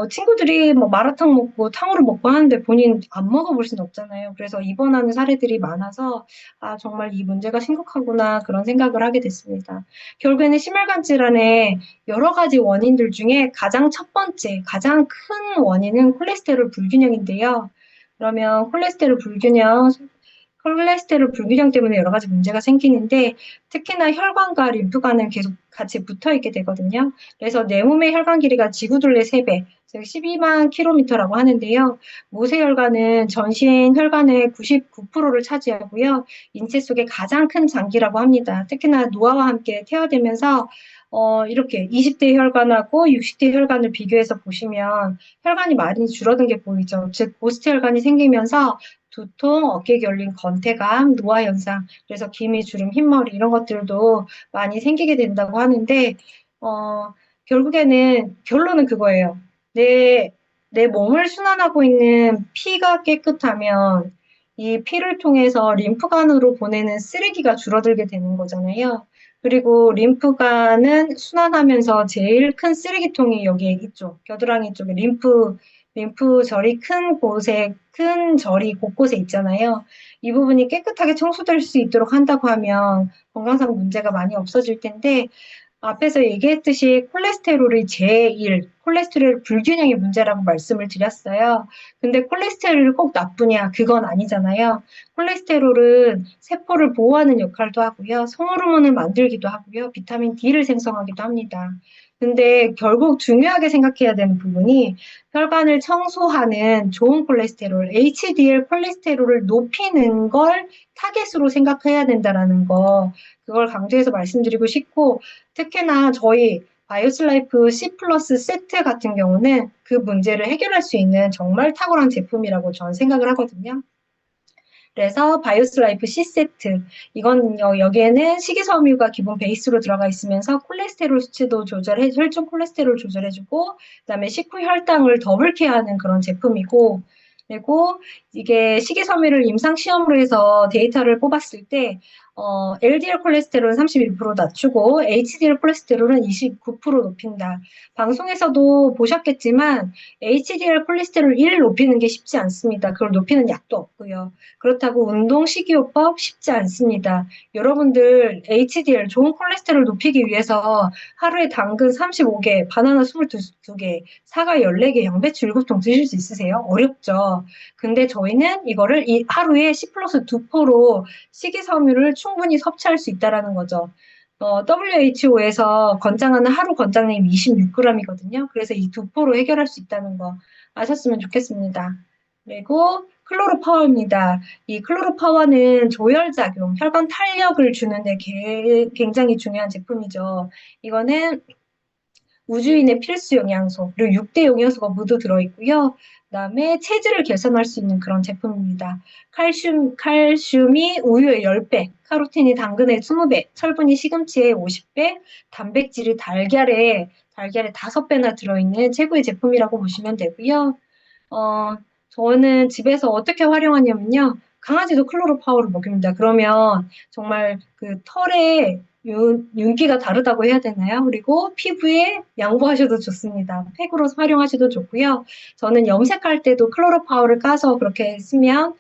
A: 친구들이 뭐 마라탕 먹고 탕후루 먹고 하는데 본인 안 먹어볼 수는 없잖아요. 그래서 입원하는 사례들이 많아서 아 정말 이 문제가 심각하구나 그런 생각을 하게 됐습니다. 결국에는 심혈관 질환의 여러 가지 원인들 중에 가장 첫 번째, 가장 큰 원인은 콜레스테롤 불균형인데요. 그러면 콜레스테롤 불균형 때문에 여러 가지 문제가 생기는데 특히나 혈관과 림프관은 계속 같이 붙어 있게 되거든요. 그래서 내 몸의 혈관 길이가 지구둘레 3배, 즉 12만 킬로미터라고 하는데요. 모세혈관은 전신 혈관의 99%를 차지하고요. 인체 속의 가장 큰 장기라고 합니다. 특히나 노화와 함께 퇴화되면서 이렇게 20대 혈관하고 60대 혈관을 비교해서 보시면 혈관이 많이 줄어든 게 보이죠. 즉 고스트 혈관이 생기면서 두통, 어깨 결림, 건태감, 노화 현상, 그래서 기미, 주름, 흰머리 이런 것들도 많이 생기게 된다고 하는데 결국에는 결론은 그거예요. 내 몸을 순환하고 있는 피가 깨끗하면 이 피를 통해서 림프관으로 보내는 쓰레기가 줄어들게 되는 거잖아요. 그리고 림프관은 순환하면서 제일 큰 쓰레기통이 여기에 있죠. 겨드랑이 쪽에 림프절이 큰 절이 곳곳에 있잖아요. 이 부분이 깨끗하게 청소될 수 있도록 한다고 하면 건강상 문제가 많이 없어질 텐데 앞에서 얘기했듯이 콜레스테롤이 제일 콜레스테롤 불균형의 문제라고 말씀을 드렸어요. 근데 콜레스테롤이 꼭 나쁘냐? 그건 아니잖아요. 콜레스테롤은 세포를 보호하는 역할도 하고요. 성호르몬을 만들기도 하고요. 비타민 D를 생성하기도 합니다. 근데 결국 중요하게 생각해야 되는 부분이 혈관을 청소하는 좋은 콜레스테롤, HDL 콜레스테롤을 높이는 걸 타겟으로 생각해야 된다라는 거, 그걸 강조해서 말씀드리고 싶고, 특히나 저희 바이오스 라이프 C 플러스 세트 같은 경우는 그 문제를 해결할 수 있는 정말 탁월한 제품이라고 저는 생각을 하거든요. 그래서 바이오스 라이프 C 세트 이건 여기에는 식이섬유가 기본 베이스로 들어가 있으면서 콜레스테롤 수치도 혈중 콜레스테롤 조절해주고 그다음에 식후 혈당을 더블 케어하는 그런 제품이고 그리고 이게 식이섬유를 임상 시험으로 해서 데이터를 뽑았을 때 LDL 콜레스테롤은 31% 낮추고 HDL 콜레스테롤은 29% 높인다. 방송에서도 보셨겠지만 HDL 콜레스테롤 1 높이는 게 쉽지 않습니다. 그걸 높이는 약도 없고요. 그렇다고 운동 식이요법 쉽지 않습니다. 여러분들 HDL 좋은 콜레스테롤 높이기 위해서 하루에 당근 35개, 바나나 22개, 사과 14개, 양배추 7통 드실 수 있으세요? 어렵죠. 근데 저희는 이거를 하루에 10 플러스 2포로 식이섬유를 충분히 섭취할 수 있다라는 거죠. WHO에서 권장하는 하루 권장량이 26g이거든요. 그래서 이 2포로 해결할 수 있다는 거 아셨으면 좋겠습니다. 그리고 클로로파워입니다. 이 클로로파워는 조혈작용, 혈관 탄력을 주는데 굉장히 중요한 제품이죠. 이거는 우주인의 필수 영양소, 그리고 6대 영양소가 모두 들어있고요. 그다음에 체질을 개선할 수 있는 그런 제품입니다. 칼슘이 우유의 10배, 카로틴이 당근의 20배, 철분이 시금치의 50배, 단백질이 달걀에 5배나 들어있는 최고의 제품이라고 보시면 되고요. 저는 집에서 어떻게 활용하냐면요. 강아지도 클로로파워를 먹입니다. 그러면 정말 그 털에 윤기가 다르다고 해야 되나요? 그리고 피부에 양보하셔도 좋습니다. 팩으로 활용하셔도 좋고요. 저는 염색할 때도 클로로파워를 까서 그렇게 쓰면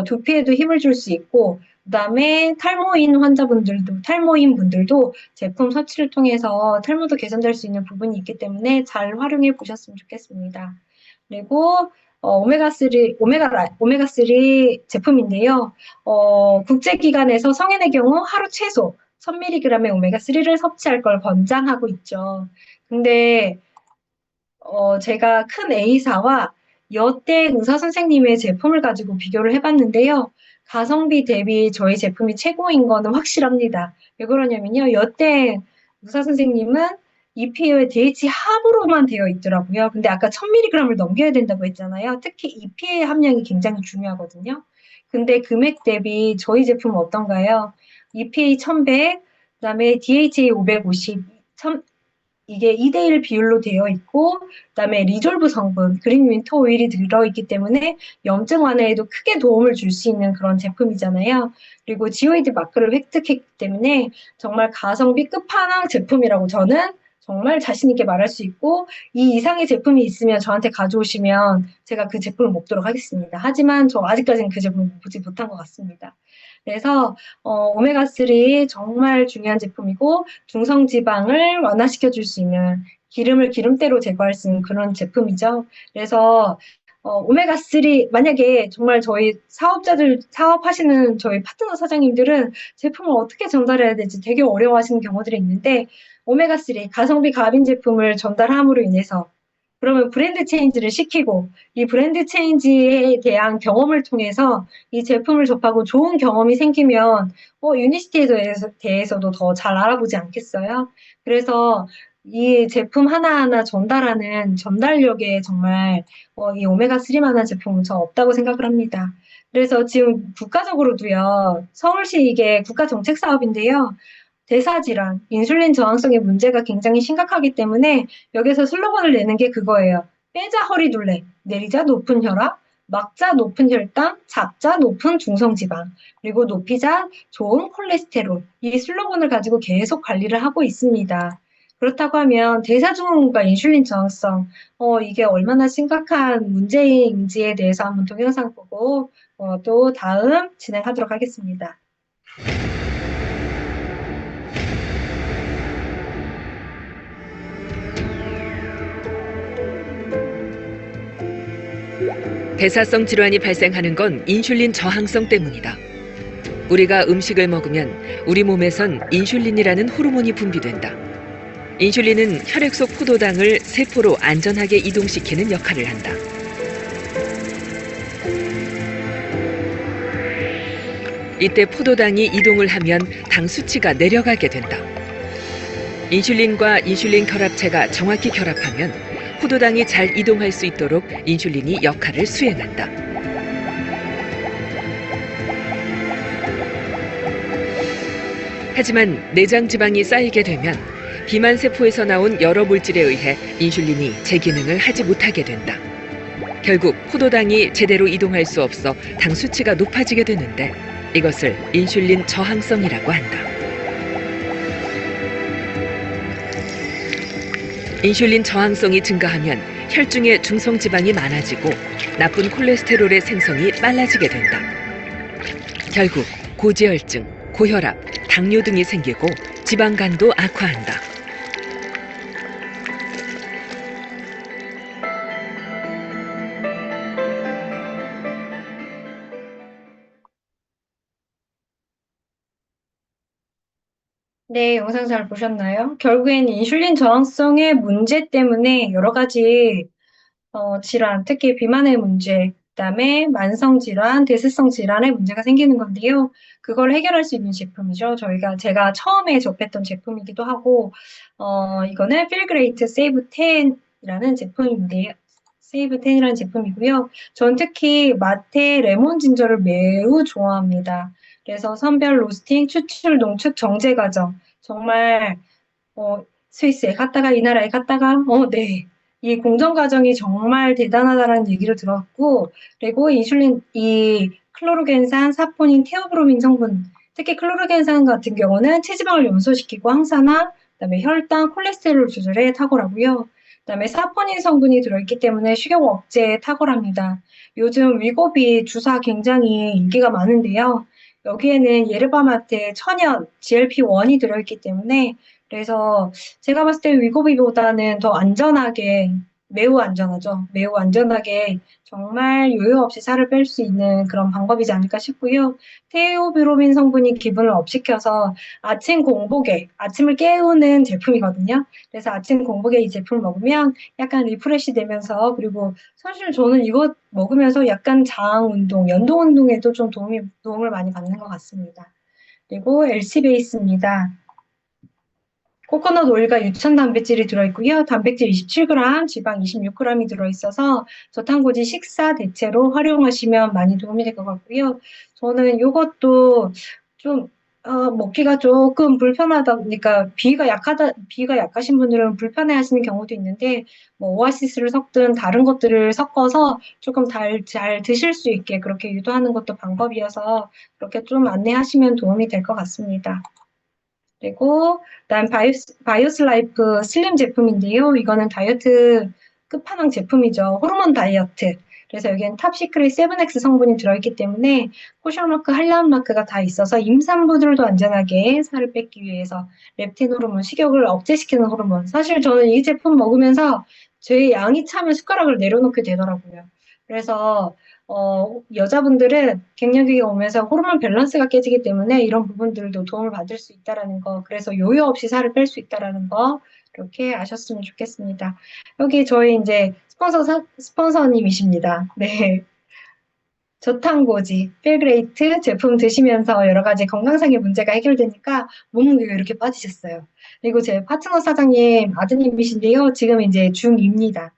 A: 두피에도 힘을 줄 수 있고, 그다음에 탈모인 분들도 제품 섭취를 통해서 탈모도 개선될 수 있는 부분이 있기 때문에 잘 활용해 보셨으면 좋겠습니다. 그리고 오메가3 제품인데요. 국제기관에서 성인의 경우 하루 최소 1000mg의 오메가3를 섭취할 걸 권장하고 있죠. 근데 제가 큰 A사와 여대 의사 선생님의 제품을 가지고 비교를 해봤는데요. 가성비 대비 저희 제품이 최고인 거는 확실합니다. 왜 그러냐면요. 여대 의사 선생님은 EPA와 DHA 합으로만 되어 있더라고요. 근데 아까 1000mg을 넘겨야 된다고 했잖아요. 특히 EPA 함량이 굉장히 중요하거든요. 근데 금액 대비 저희 제품은 어떤가요? EPA 1100, 그다음에 DHA 550, 이게 2대1 비율로 되어 있고, 그다음에 리졸브 성분, 그린 윈터 오일이 들어있기 때문에 염증 완화에도 크게 도움을 줄 수 있는 그런 제품이잖아요. 그리고 GOD 마크를 획득했기 때문에 정말 가성비 끝판왕 제품이라고 저는 정말 자신 있게 말할 수 있고, 이 이상의 제품이 있으면 저한테 가져오시면 제가 그 제품을 먹도록 하겠습니다. 하지만 저 아직까지는 그 제품을 보지 못한 것 같습니다. 그래서 오메가3 정말 중요한 제품이고, 중성지방을 완화시켜 줄 수 있는, 기름을 기름때로 제거할 수 있는 그런 제품이죠. 그래서 오메가3 만약에 정말 저희 사업하시는 저희 파트너 사장님들은 제품을 어떻게 전달해야 될지 되게 어려워하시는 경우들이 있는데, 오메가3 가성비 가빈 제품을 전달함으로 인해서 그러면 브랜드 체인지를 시키고, 이 브랜드 체인지에 대한 경험을 통해서 이 제품을 접하고 좋은 경험이 생기면 유니시티에 대해서도 더 잘 알아보지 않겠어요? 그래서 이 제품 하나하나 전달하는 전달력에 정말 이 오메가3만한 제품은 저 없다고 생각을 합니다. 그래서 지금 국가적으로도요, 서울시 이게 국가정책 사업인데요. 대사질환, 인슐린 저항성의 문제가 굉장히 심각하기 때문에 여기서 슬로건을 내는 게 그거예요. 빼자 허리둘레, 내리자 높은 혈압, 막자 높은 혈당, 잡자 높은 중성지방, 그리고 높이자 좋은 콜레스테롤. 이 슬로건을 가지고 계속 관리를 하고 있습니다. 그렇다고 하면 대사증후군과 인슐린 저항성, 이게 얼마나 심각한 문제인지에 대해서 한번 동영상 보고 또 다음 진행하도록 하겠습니다.
B: 대사성 질환이 발생하는 건 인슐린 저항성 때문이다. 우리가 음식을 먹으면 우리 몸에선 인슐린이라는 호르몬이 분비된다. 인슐린은 혈액 속 포도당을 세포로 안전하게 이동시키는 역할을 한다. 이때 포도당이 이동을 하면 당 수치가 내려가게 된다. 인슐린과 인슐린 결합체가 정확히 결합하면 포도당이 잘 이동할 수 있도록 인슐린이 역할을 수행한다. 하지만 내장 지방이 쌓이게 되면 비만 세포에서 나온 여러 물질에 의해 인슐린이 제 기능을 하지 못하게 된다. 결국 포도당이 제대로 이동할 수 없어 당 수치가 높아지게 되는데 이것을 인슐린 저항성이라고 한다. 인슐린 저항성이 증가하면 혈중에 중성지방이 많아지고 나쁜 콜레스테롤의 생성이 빨라지게 된다. 결국 고지혈증, 고혈압, 당뇨 등이 생기고 지방간도 악화한다.
A: 네, 영상 잘 보셨나요? 결국엔 인슐린 저항성의 문제 때문에 여러 가지 질환, 특히 비만의 문제, 그다음에 만성 질환, 대사성 질환의 문제가 생기는 건데요. 그걸 해결할 수 있는 제품이죠. 제가 처음에 접했던 제품이기도 하고, 이거는 필그레이트 세이브 10이라는 제품인데요. 세이브 10이라는 제품이고요. 전 특히 마테 레몬 진저를 매우 좋아합니다. 그래서 선별 로스팅, 추출, 농축, 정제 과정. 정말 스위스에 갔다가 이 나라에 갔다가 네. 이 공정 과정이 정말 대단하다라는 얘기를 들었고, 그리고 이 클로로겐산, 사포닌, 테오브로민 성분, 특히 클로로겐산 같은 경우는 체지방을 연소시키고 항산화, 그다음에 혈당, 콜레스테롤 조절에 탁월하고요. 그다음에 사포닌 성분이 들어있기 때문에 식욕 억제에 탁월합니다. 요즘 위고비 주사 굉장히 인기가 많은데요. 여기에는 예르바마테 천연 GLP-1이 들어있기 때문에 그래서 제가 봤을 때 위고비보다는 더 안전하게, 매우 안전하죠. 매우 안전하게 정말 요요 없이 살을 뺄 수 있는 그런 방법이지 않을까 싶고요. 테오브로민 성분이 기분을 업시켜서 아침을 깨우는 제품이거든요. 그래서 아침 공복에 이 제품을 먹으면 약간 리프레시 되면서, 그리고 사실 저는 이거 먹으면서 약간 장 운동, 연동 운동에도 좀 도움을 많이 받는 것 같습니다. 그리고 LC 베이스입니다. 코코넛 오일과 유천 단백질이 들어있고요. 단백질 27g, 지방 26g이 들어있어서 저탄고지 식사 대체로 활용하시면 많이 도움이 될 것 같고요. 저는 이것도 좀 먹기가 조금 불편하다 보니까 비가 약하신 분들은 불편해하시는 경우도 있는데 뭐 오아시스를 섞든 다른 것들을 섞어서 조금 잘 드실 수 있게 그렇게 유도하는 것도 방법이어서 그렇게 좀 안내하시면 도움이 될 것 같습니다. 그리고 그다음 바이오스 라이프 슬림 제품인데요. 이거는 다이어트 끝판왕 제품이죠. 호르몬 다이어트. 그래서 여기엔 탑시크릿 7X 성분이 들어있기 때문에 포션 마크, 할라운 마크가 다 있어서 임산부들도 안전하게 살을 뺏기 위해서 렙틴 호르몬, 식욕을 억제시키는 호르몬. 사실 저는 이 제품 먹으면서 제 양이 차면 숟가락을 내려놓게 되더라고요. 그래서 여자분들은 갱년기가 오면서 호르몬 밸런스가 깨지기 때문에 이런 부분들도 도움을 받을 수 있다라는 거, 그래서 요요 없이 살을 뺄 수 있다라는 거, 이렇게 아셨으면 좋겠습니다. 여기 저희 이제 스폰서님이십니다. 네. 저탄고지, 필그레이트 제품 드시면서 여러 가지 건강상의 문제가 해결되니까 몸무게가 이렇게 빠지셨어요. 그리고 제 파트너 사장님 아드님이신데요. 지금 이제 중2입니다.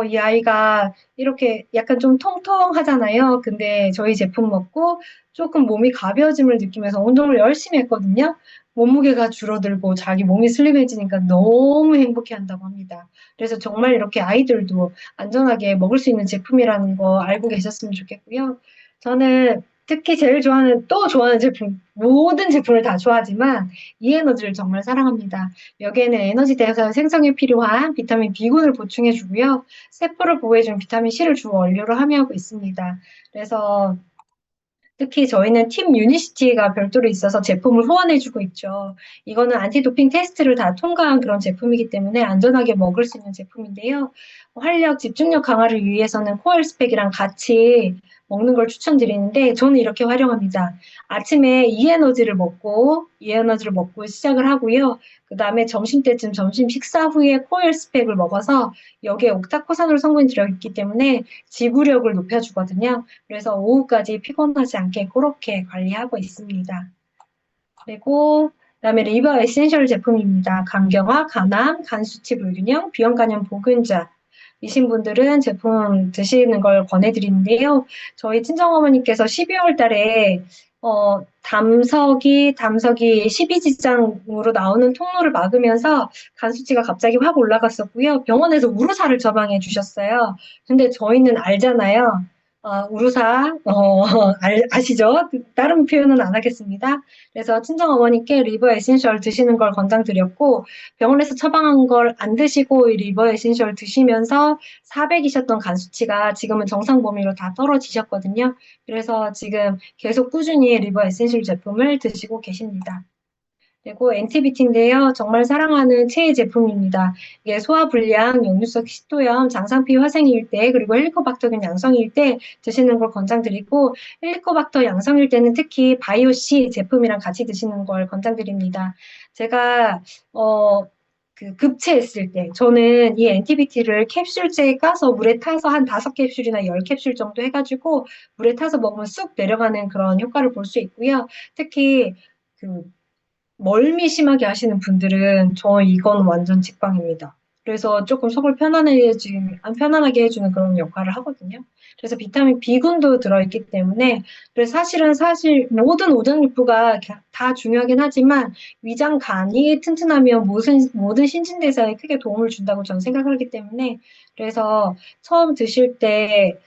A: 이 아이가 이렇게 약간 좀 통통하잖아요. 근데 저희 제품 먹고 조금 몸이 가벼워짐을 느끼면서 운동을 열심히 했거든요. 몸무게가 줄어들고 자기 몸이 슬림해지니까 너무 행복해 한다고 합니다. 그래서 정말 이렇게 아이들도 안전하게 먹을 수 있는 제품이라는 거 알고 계셨으면 좋겠고요. 저는 특히 또 좋아하는 제품, 모든 제품을 다 좋아하지만 이에너지를 정말 사랑합니다. 여기에는 에너지 대사 생성에 필요한 비타민 B군을 보충해 주고요. 세포를 보호해주는 비타민 C를 주 원료로 함유하고 있습니다. 그래서 특히 저희는 팀 유니시티가 별도로 있어서 제품을 후원해주고 있죠. 이거는 안티도핑 테스트를 다 통과한 그런 제품이기 때문에 안전하게 먹을 수 있는 제품인데요. 활력, 집중력 강화를 위해서는 코어 스펙이랑 같이 먹는 걸 추천드리는데 저는 이렇게 활용합니다. 아침에 이에너지를 먹고 시작을 하고요. 그 다음에 점심때쯤 점심 식사 후에 코어 스펙을 먹어서 여기에 옥타코사놀 성분이 들어있기 때문에 지구력을 높여주거든요. 그래서 오후까지 피곤하지 않게 그렇게 관리하고 있습니다. 그리고 그다음에 리버 에센셜 제품입니다. 간경화, 간암, 간수치 불균형, 비형간염 보균자 이신 분들은 제품 드시는 걸 권해드리는데요. 저희 친정어머니께서 12월 달에 담석이 12지장으로 나오는 통로를 막으면서 간 수치가 갑자기 확 올라갔었고요. 병원에서 우루사를 처방해 주셨어요. 근데 저희는 알잖아요. 우루사, 아시죠? 다른 표현은 안 하겠습니다. 그래서 친정어머니께 리버 에센셜 드시는 걸 권장드렸고, 병원에서 처방한 걸 안 드시고 이 리버 에센셜 드시면서 400이셨던 간 수치가 지금은 정상 범위로 다 떨어지셨거든요. 그래서 지금 계속 꾸준히 리버 에센셜 제품을 드시고 계십니다. 그리고 엔티비티인데요. 정말 사랑하는 최애 제품입니다. 이게 소화불량, 역류성 식도염, 장상피 화생일 때, 그리고 헬리코박터균 양성일 때 드시는 걸 권장드리고, 헬리코박터 양성일 때는 특히 바이오C 제품이랑 같이 드시는 걸 권장드립니다. 제가 급체했을 때 저는 이 엔티비티를 캡슐째에 까서 물에 타서 한 5캡슐이나 10캡슐 정도 해가지고 물에 타서 먹으면 쑥 내려가는 그런 효과를 볼 수 있고요. 특히 그 멀미 심하게 하시는 분들은 저 이건 완전 직방입니다. 그래서 조금 속을 편안하게 해주는 그런 역할을 하거든요. 그래서 비타민 B군도 들어있기 때문에, 그래서 사실 모든 오장육부가 다 중요하긴 하지만 위장 간이 튼튼하면 모든 신진대사에 크게 도움을 준다고 저는 생각하기 때문에, 그래서 처음 드실 때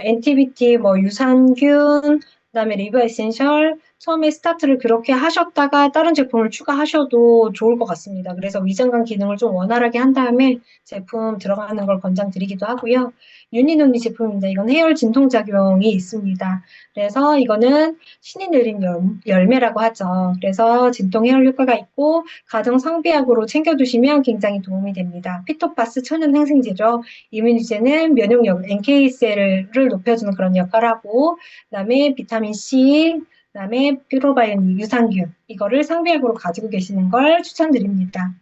A: 엔티비티, 유산균, 그다음에 리버 에센셜, 처음에 스타트를 그렇게 하셨다가 다른 제품을 추가하셔도 좋을 것 같습니다. 그래서 위장관 기능을 좀 원활하게 한 다음에 제품 들어가는 걸 권장드리기도 하고요. 유니논리 제품입니다. 이건 해열 진통작용이 있습니다. 그래서 이거는 신이 내린 열매라고 하죠. 그래서 진통 해열 효과가 있고 가정 상비약으로 챙겨두시면 굉장히 도움이 됩니다. 피토파스 천연 항생제죠. 이뮤니제는 면역력, NK셀을 높여주는 그런 역할을 하고, 그다음에 비타민 C, 그다음에 퓨로바이오닉 유산균 이거를 상비약으로 가지고 계시는 걸 추천드립니다.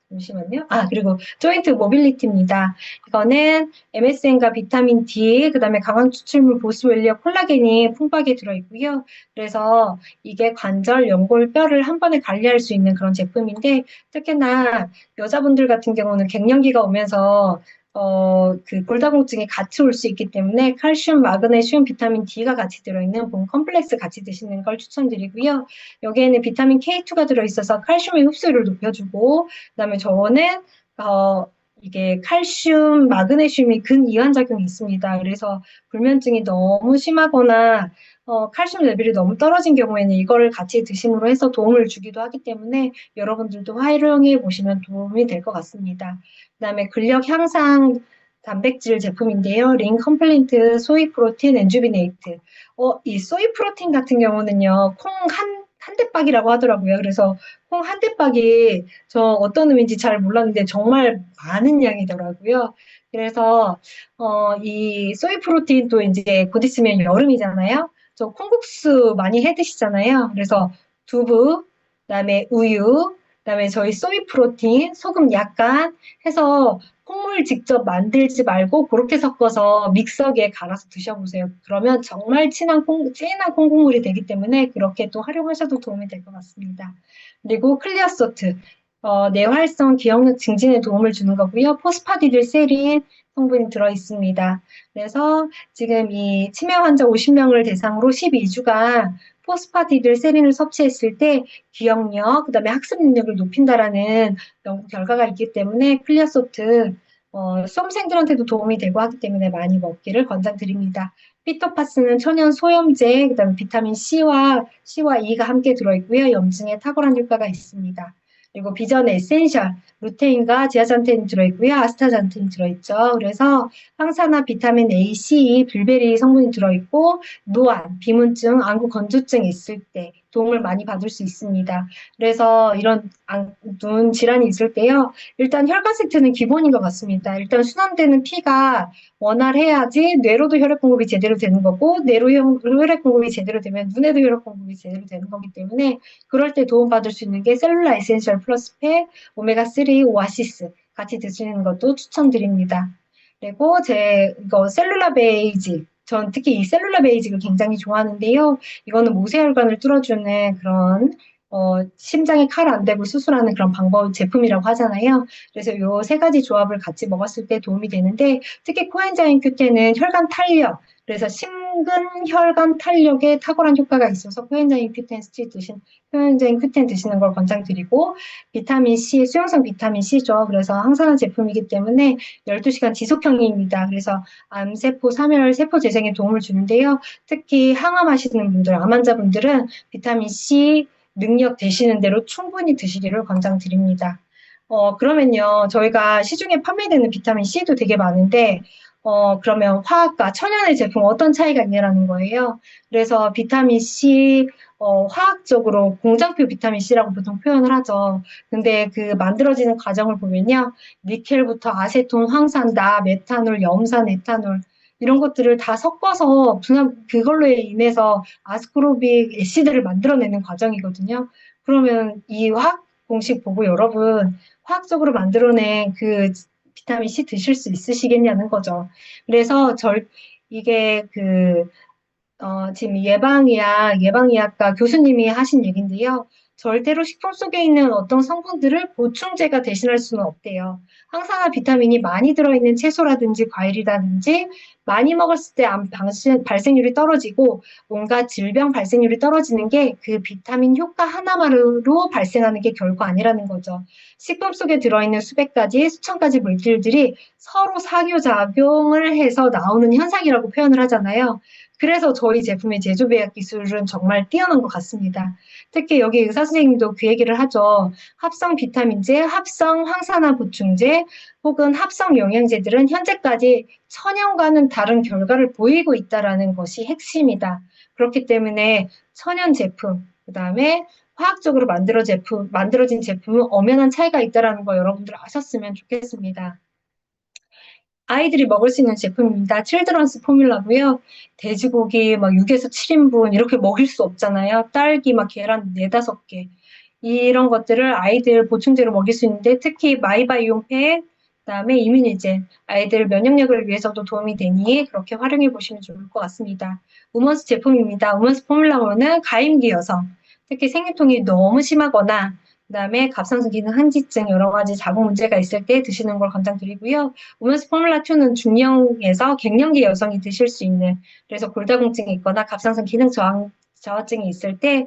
A: 잠시만요. 그리고 조인트 모빌리티입니다. 이거는 MSM과 비타민 D, 그다음에 강황 추출물 보스웰리아 콜라겐이 풍부하게 들어있고요. 그래서 이게 관절, 연골, 뼈를 한 번에 관리할 수 있는 그런 제품인데 특히나 여자분들 같은 경우는 갱년기가 오면서 골다공증이 같이 올 수 있기 때문에 칼슘, 마그네슘, 비타민 D가 같이 들어있는 본 컴플렉스 같이 드시는 걸 추천드리고요. 여기에는 비타민 K2가 들어있어서 칼슘의 흡수를 높여주고, 그다음에 저는 이게 칼슘, 마그네슘이 근이완 작용이 있습니다. 그래서 불면증이 너무 심하거나 칼슘 레벨이 너무 떨어진 경우에는 이거를 같이 드심으로 해서 도움을 주기도 하기 때문에 여러분들도 활용해 보시면 도움이 될 것 같습니다. 그다음에 근력 향상 단백질 제품인데요. 링 컴플린트 소이 프로틴 엔주비네이트. 이 소이 프로틴 같은 경우는요. 콩 한 대박이라고 하더라고요. 그래서 콩 한 대박이 저 어떤 의미인지 잘 몰랐는데 정말 많은 양이더라고요. 그래서 이 소이 프로틴도 이제 곧 있으면 여름이잖아요. 저 콩국수 많이 해 드시잖아요. 그래서 두부, 그다음에 우유, 그다음에 저희 소이 프로틴, 소금 약간 해서 콩물 직접 만들지 말고 그렇게 섞어서 믹서기에 갈아서 드셔보세요. 그러면 정말 진한 콩국물이 되기 때문에 그렇게 또 활용하셔도 도움이 될 것 같습니다. 그리고 클리어 소트, 뇌활성 기억력 증진에 도움을 주는 거고요. 포스파디딜세린 성분이 들어 있습니다. 그래서 지금 이 치매 환자 50명을 대상으로 12주간 포스파디딜세린을 섭취했을 때 기억력, 그다음에 학습 능력을 높인다라는 연구 결과가 있기 때문에 클리어소트 수험생들한테도 도움이 되고 하기 때문에 많이 먹기를 권장드립니다. 피토파스는 천연 소염제, 그다음에 비타민 C와 E가 함께 들어있고요. 염증에 탁월한 효과가 있습니다. 그리고 비전 에센셜, 루테인과 지아잔텐이 들어있고요. 아스타잔텐이 들어있죠. 그래서 항산화 비타민 A, C, 빌베리 성분이 들어있고 노안, 비문증, 안구 건조증이 있을 때 도움을 많이 받을 수 있습니다. 그래서 이런 눈 질환이 있을 때요. 일단 혈관 세트는 기본인 것 같습니다. 일단 순환되는 피가 원활해야지 뇌로도 혈액 공급이 제대로 되는 거고 뇌로 혈액 공급이 제대로 되면 눈에도 혈액 공급이 제대로 되는 거기 때문에 그럴 때 도움받을 수 있는 게 셀룰라 에센셜 플러스 팩, 오메가3 오아시스 같이 드시는 것도 추천드립니다. 그리고 이거 셀룰라 베이직, 전 특히 이 셀룰라 베이직을 굉장히 좋아하는데요. 이거는 모세혈관을 뚫어주는 그런 심장에 칼 안 대고 수술하는 그런 방법 제품이라고 하잖아요. 그래서 이 세 가지 조합을 같이 먹었을 때 도움이 되는데 특히 코엔자임 Q10은 혈관 탄력, 그래서 심근 혈관 탄력에 탁월한 효과가 있어서 코엔자임 Q10 드시는 걸 권장드리고, 비타민 C, 수용성 비타민 C죠. 그래서 항산화 제품이기 때문에 12시간 지속형입니다. 그래서 암세포, 사멸, 세포 재생에 도움을 주는데요. 특히 항암하시는 분들, 암 환자분들은 비타민 C 능력 되시는 대로 충분히 드시기를 권장드립니다. 그러면요, 저희가 시중에 판매되는 비타민 C도 되게 많은데, 그러면 화학과 천연의 제품 어떤 차이가 있냐라는 거예요. 그래서 비타민 C, 화학적으로 공장표 비타민 C라고 보통 표현을 하죠. 근데 그 만들어지는 과정을 보면요, 니켈부터 아세톤, 황산, 나, 메탄올, 염산, 에탄올, 이런 것들을 다 섞어서 그걸로 인해서 아스코르빅 애시드를 만들어내는 과정이거든요. 그러면 이 화학 공식 보고 여러분 화학적으로 만들어낸 그 비타민 C 드실 수 있으시겠냐는 거죠. 그래서 이게 지금 예방의학과 교수님이 하신 얘기인데요. 절대로 식품 속에 있는 어떤 성분들을 보충제가 대신할 수는 없대요. 항산화 비타민이 많이 들어있는 채소라든지 과일이라든지 많이 먹었을 때 암 발생률이 떨어지고 뭔가 질병 발생률이 떨어지는 게 그 비타민 효과 하나만으로 발생하는 게 결코 아니라는 거죠. 식품 속에 들어있는 수백 가지, 수천 가지 물질들이 서로 상호작용을 해서 나오는 현상이라고 표현을 하잖아요. 그래서 저희 제품의 제조 배합 기술은 정말 뛰어난 것 같습니다. 특히 여기 의사 선생님도 그 얘기를 하죠. 합성 비타민제, 합성 항산화 보충제, 혹은 합성 영양제들은 현재까지 천연과는 다른 결과를 보이고 있다는 것이 핵심이다. 그렇기 때문에 천연 제품, 그다음에 화학적으로 만들어진 제품은 엄연한 차이가 있다는 거 여러분들 아셨으면 좋겠습니다. 아이들이 먹을 수 있는 제품입니다. 칠드런스 포뮬라고요. 돼지고기 막 6에서 7인분 이렇게 먹일 수 없잖아요. 딸기 막 계란 4, 5개. 이런 것들을 아이들 보충제로 먹일 수 있는데 특히 마이바이옴 팩, 그다음에 이뮤니젠, 아이들 면역력을 위해서도 도움이 되니 그렇게 활용해 보시면 좋을 것 같습니다. 우먼스 제품입니다. 우먼스 포뮬라원은 가임기 여성, 특히 생리통이 너무 심하거나 그다음에 갑상선 기능 한지증 여러 가지 자궁 문제가 있을 때 드시는 걸 권장드리고요. 우먼스 포뮬라2는 중령에서 갱년기 여성이 드실 수 있는, 그래서 골다공증이 있거나 갑상선 기능 저하증이 있을 때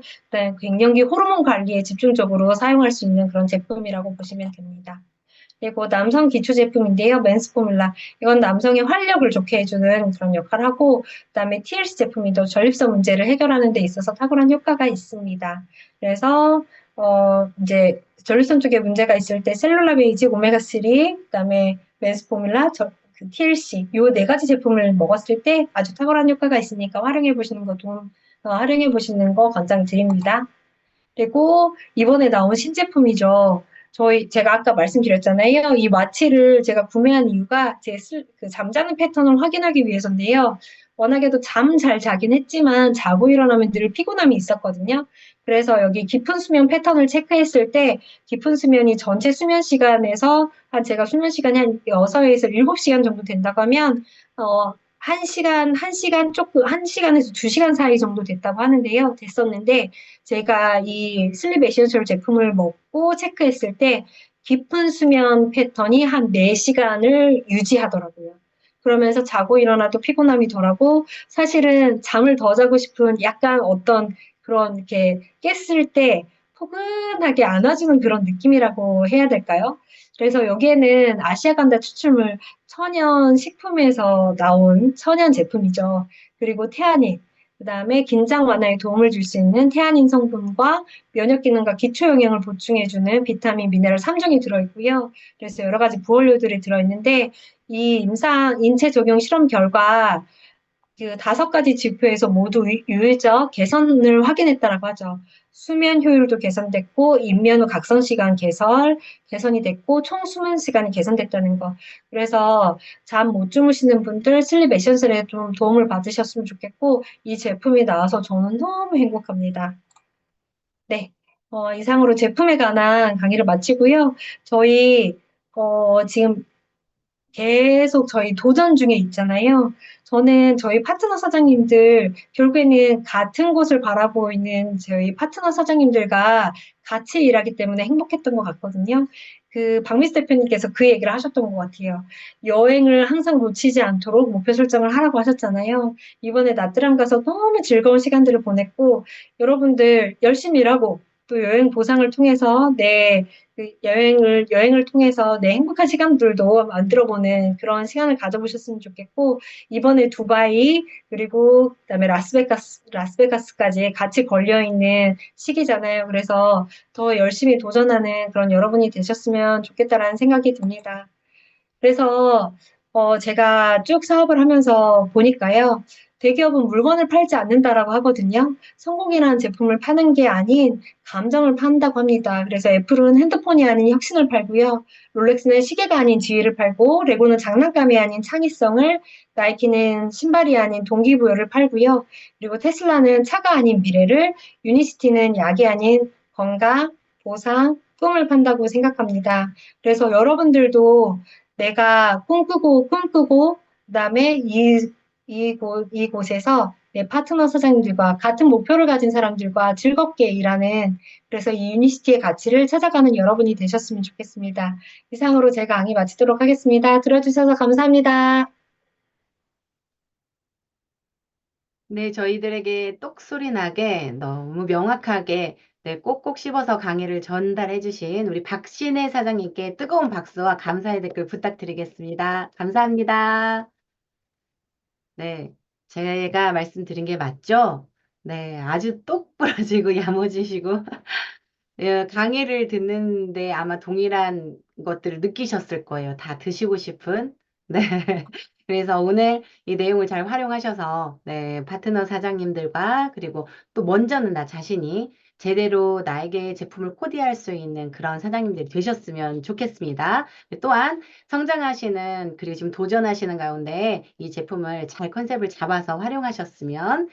A: 갱년기 호르몬 관리에 집중적으로 사용할 수 있는 그런 제품이라고 보시면 됩니다. 그리고 남성 기초 제품인데요. 맨스 포뮬라. 이건 남성의 활력을 좋게 해주는 그런 역할을 하고, 그다음에 TLC 제품이죠. 전립선 문제를 해결하는 데 있어서 탁월한 효과가 있습니다. 그래서 이제 전립선 쪽에 문제가 있을 때 셀룰라 베이직, 오메가3, 그다음에 맨스 포뮬라, TLC 요 4가지 제품을 먹었을 때 아주 탁월한 효과가 있으니까 활용해 보시는 거 권장드립니다. 그리고 이번에 나온 신제품이죠. 제가 아까 말씀드렸잖아요. 이 마취를 제가 구매한 이유가 잠자는 패턴을 확인하기 위해서인데요. 워낙에도 잠 잘 자긴 했지만 자고 일어나면 늘 피곤함이 있었거든요. 그래서 여기 깊은 수면 패턴을 체크했을 때 깊은 수면이 전체 수면 시간에서 제가 수면 시간이 한 6에서 7시간 정도 된다고 하면 1시간에서 2시간 사이 정도 됐었는데, 제가 이 슬립 에센셜 제품을 먹고 체크했을 때 깊은 수면 패턴이 한 4시간을 유지하더라고요. 그러면서 자고 일어나도 피곤함이 덜하고, 사실은 잠을 더 자고 싶은 약간 어떤 그런 이렇게 깼을 때 포근하게 안아주는 그런 느낌이라고 해야 될까요? 그래서 여기에는 아시아간다 추출물 천연 식품에서 나온 천연 제품이죠. 그리고 태아닌, 그다음에 긴장 완화에 도움을 줄 수 있는 태아닌 성분과 면역 기능과 기초 영양을 보충해주는 비타민, 미네랄 3종이 들어있고요. 그래서 여러 가지 부원료들이 들어있는데 이 인체 적용 실험 결과 그 5가지 지표에서 모두 유의적 개선을 확인했다라고 하죠. 수면 효율도 개선됐고, 입면 후 각성 시간 개선이 됐고, 총 수면 시간이 개선됐다는 거. 그래서 잠 못 주무시는 분들 슬립 에센셜에 좀 도움을 받으셨으면 좋겠고, 이 제품이 나와서 저는 너무 행복합니다. 네. 이상으로 제품에 관한 강의를 마치고요. 저희 지금 계속 저희 도전 중에 있잖아요. 저는 저희 파트너 사장님들, 결국에는 같은 곳을 바라보고 있는 저희 파트너 사장님들과 같이 일하기 때문에 행복했던 것 같거든요. 그 박미스 대표님께서 그 얘기를 하셨던 것 같아요. 여행을 항상 놓치지 않도록 목표 설정을 하라고 하셨잖아요. 이번에 나트랑 가서 너무 즐거운 시간들을 보냈고, 여러분들 열심히 일하고 또 여행 보상을 통해서 그 여행을 통해서 내 행복한 시간들도 만들어보는 그런 시간을 가져보셨으면 좋겠고, 이번에 두바이, 그리고 그다음에 라스베가스까지 같이 걸려있는 시기잖아요. 그래서 더 열심히 도전하는 그런 여러분이 되셨으면 좋겠다라는 생각이 듭니다. 그래서 제가 쭉 사업을 하면서 보니까요. 대기업은 물건을 팔지 않는다라고 하거든요. 성공이라는 제품을 파는 게 아닌 감정을 판다고 합니다. 그래서 애플은 핸드폰이 아닌 혁신을 팔고요. 롤렉스는 시계가 아닌 지위를 팔고, 레고는 장난감이 아닌 창의성을, 나이키는 신발이 아닌 동기부여를 팔고요. 그리고 테슬라는 차가 아닌 미래를, 유니시티는 약이 아닌 건강, 보상, 꿈을 판다고 생각합니다. 그래서 여러분들도 내가 꿈꾸고, 그다음에 이곳에서 내 파트너 사장님들과 같은 목표를 가진 사람들과 즐겁게 일하는, 그래서 이 유니시티의 가치를 찾아가는 여러분이 되셨으면 좋겠습니다. 이상으로 제 강의 마치도록 하겠습니다. 들어주셔서 감사합니다.
C: 네, 저희들에게 똑소리 나게 너무 명확하게 네, 꼭꼭 씹어서 강의를 전달해 주신 우리 박신혜 사장님께 뜨거운 박수와 감사의 댓글 부탁드리겠습니다. 감사합니다. 네, 제가 말씀드린 게 맞죠? 네, 아주 똑부러지고 야무지시고 예, 강의를 듣는데 아마 동일한 것들을 느끼셨을 거예요. 다 드시고 싶은. 네. 그래서 오늘 이 내용을 잘 활용하셔서, 네, 파트너 사장님들과 그리고 또 먼저는 나 자신이 제대로 나에게 제품을 코디할 수 있는 그런 사장님들이 되셨으면 좋겠습니다. 또한 성장하시는, 그리고 지금 도전하시는 가운데 이 제품을 잘 컨셉을 잡아서 활용하셨으면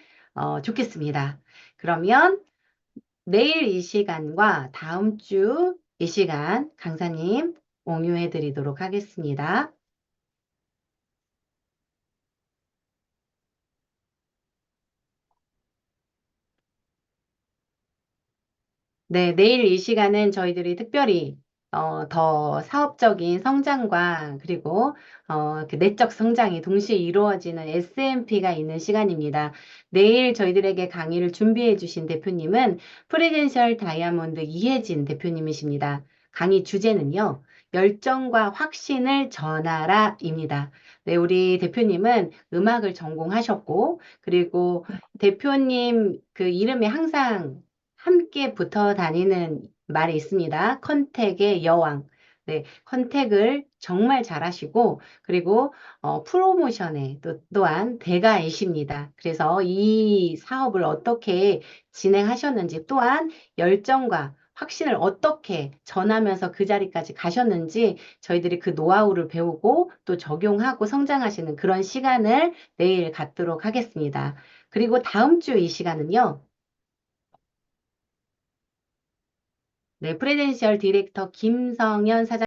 C: 좋겠습니다. 그러면 내일 이 시간과 다음 주 이 시간 강사님 공유해 드리도록 하겠습니다. 네, 내일 이 시간은 저희들이 특별히 더 사업적인 성장과 그리고 그 내적 성장이 동시에 이루어지는 SMP가 있는 시간입니다. 내일 저희들에게 강의를 준비해 주신 대표님은 프리덴셜 다이아몬드 이혜진 대표님이십니다. 강의 주제는요, 열정과 확신을 전하라입니다. 네, 우리 대표님은 음악을 전공하셨고, 그리고 대표님 그 이름에 항상 함께 붙어 다니는 말이 있습니다. 컨택의 여왕. 네, 컨택을 정말 잘하시고, 그리고 프로모션에 또한 대가이십니다. 그래서 이 사업을 어떻게 진행하셨는지, 또한 열정과 확신을 어떻게 전하면서 그 자리까지 가셨는지 저희들이 그 노하우를 배우고 또 적용하고 성장하시는 그런 시간을 내일 갖도록 하겠습니다. 그리고 다음 주 이 시간은요. 네, 프레젠셜 디렉터 김성현 사장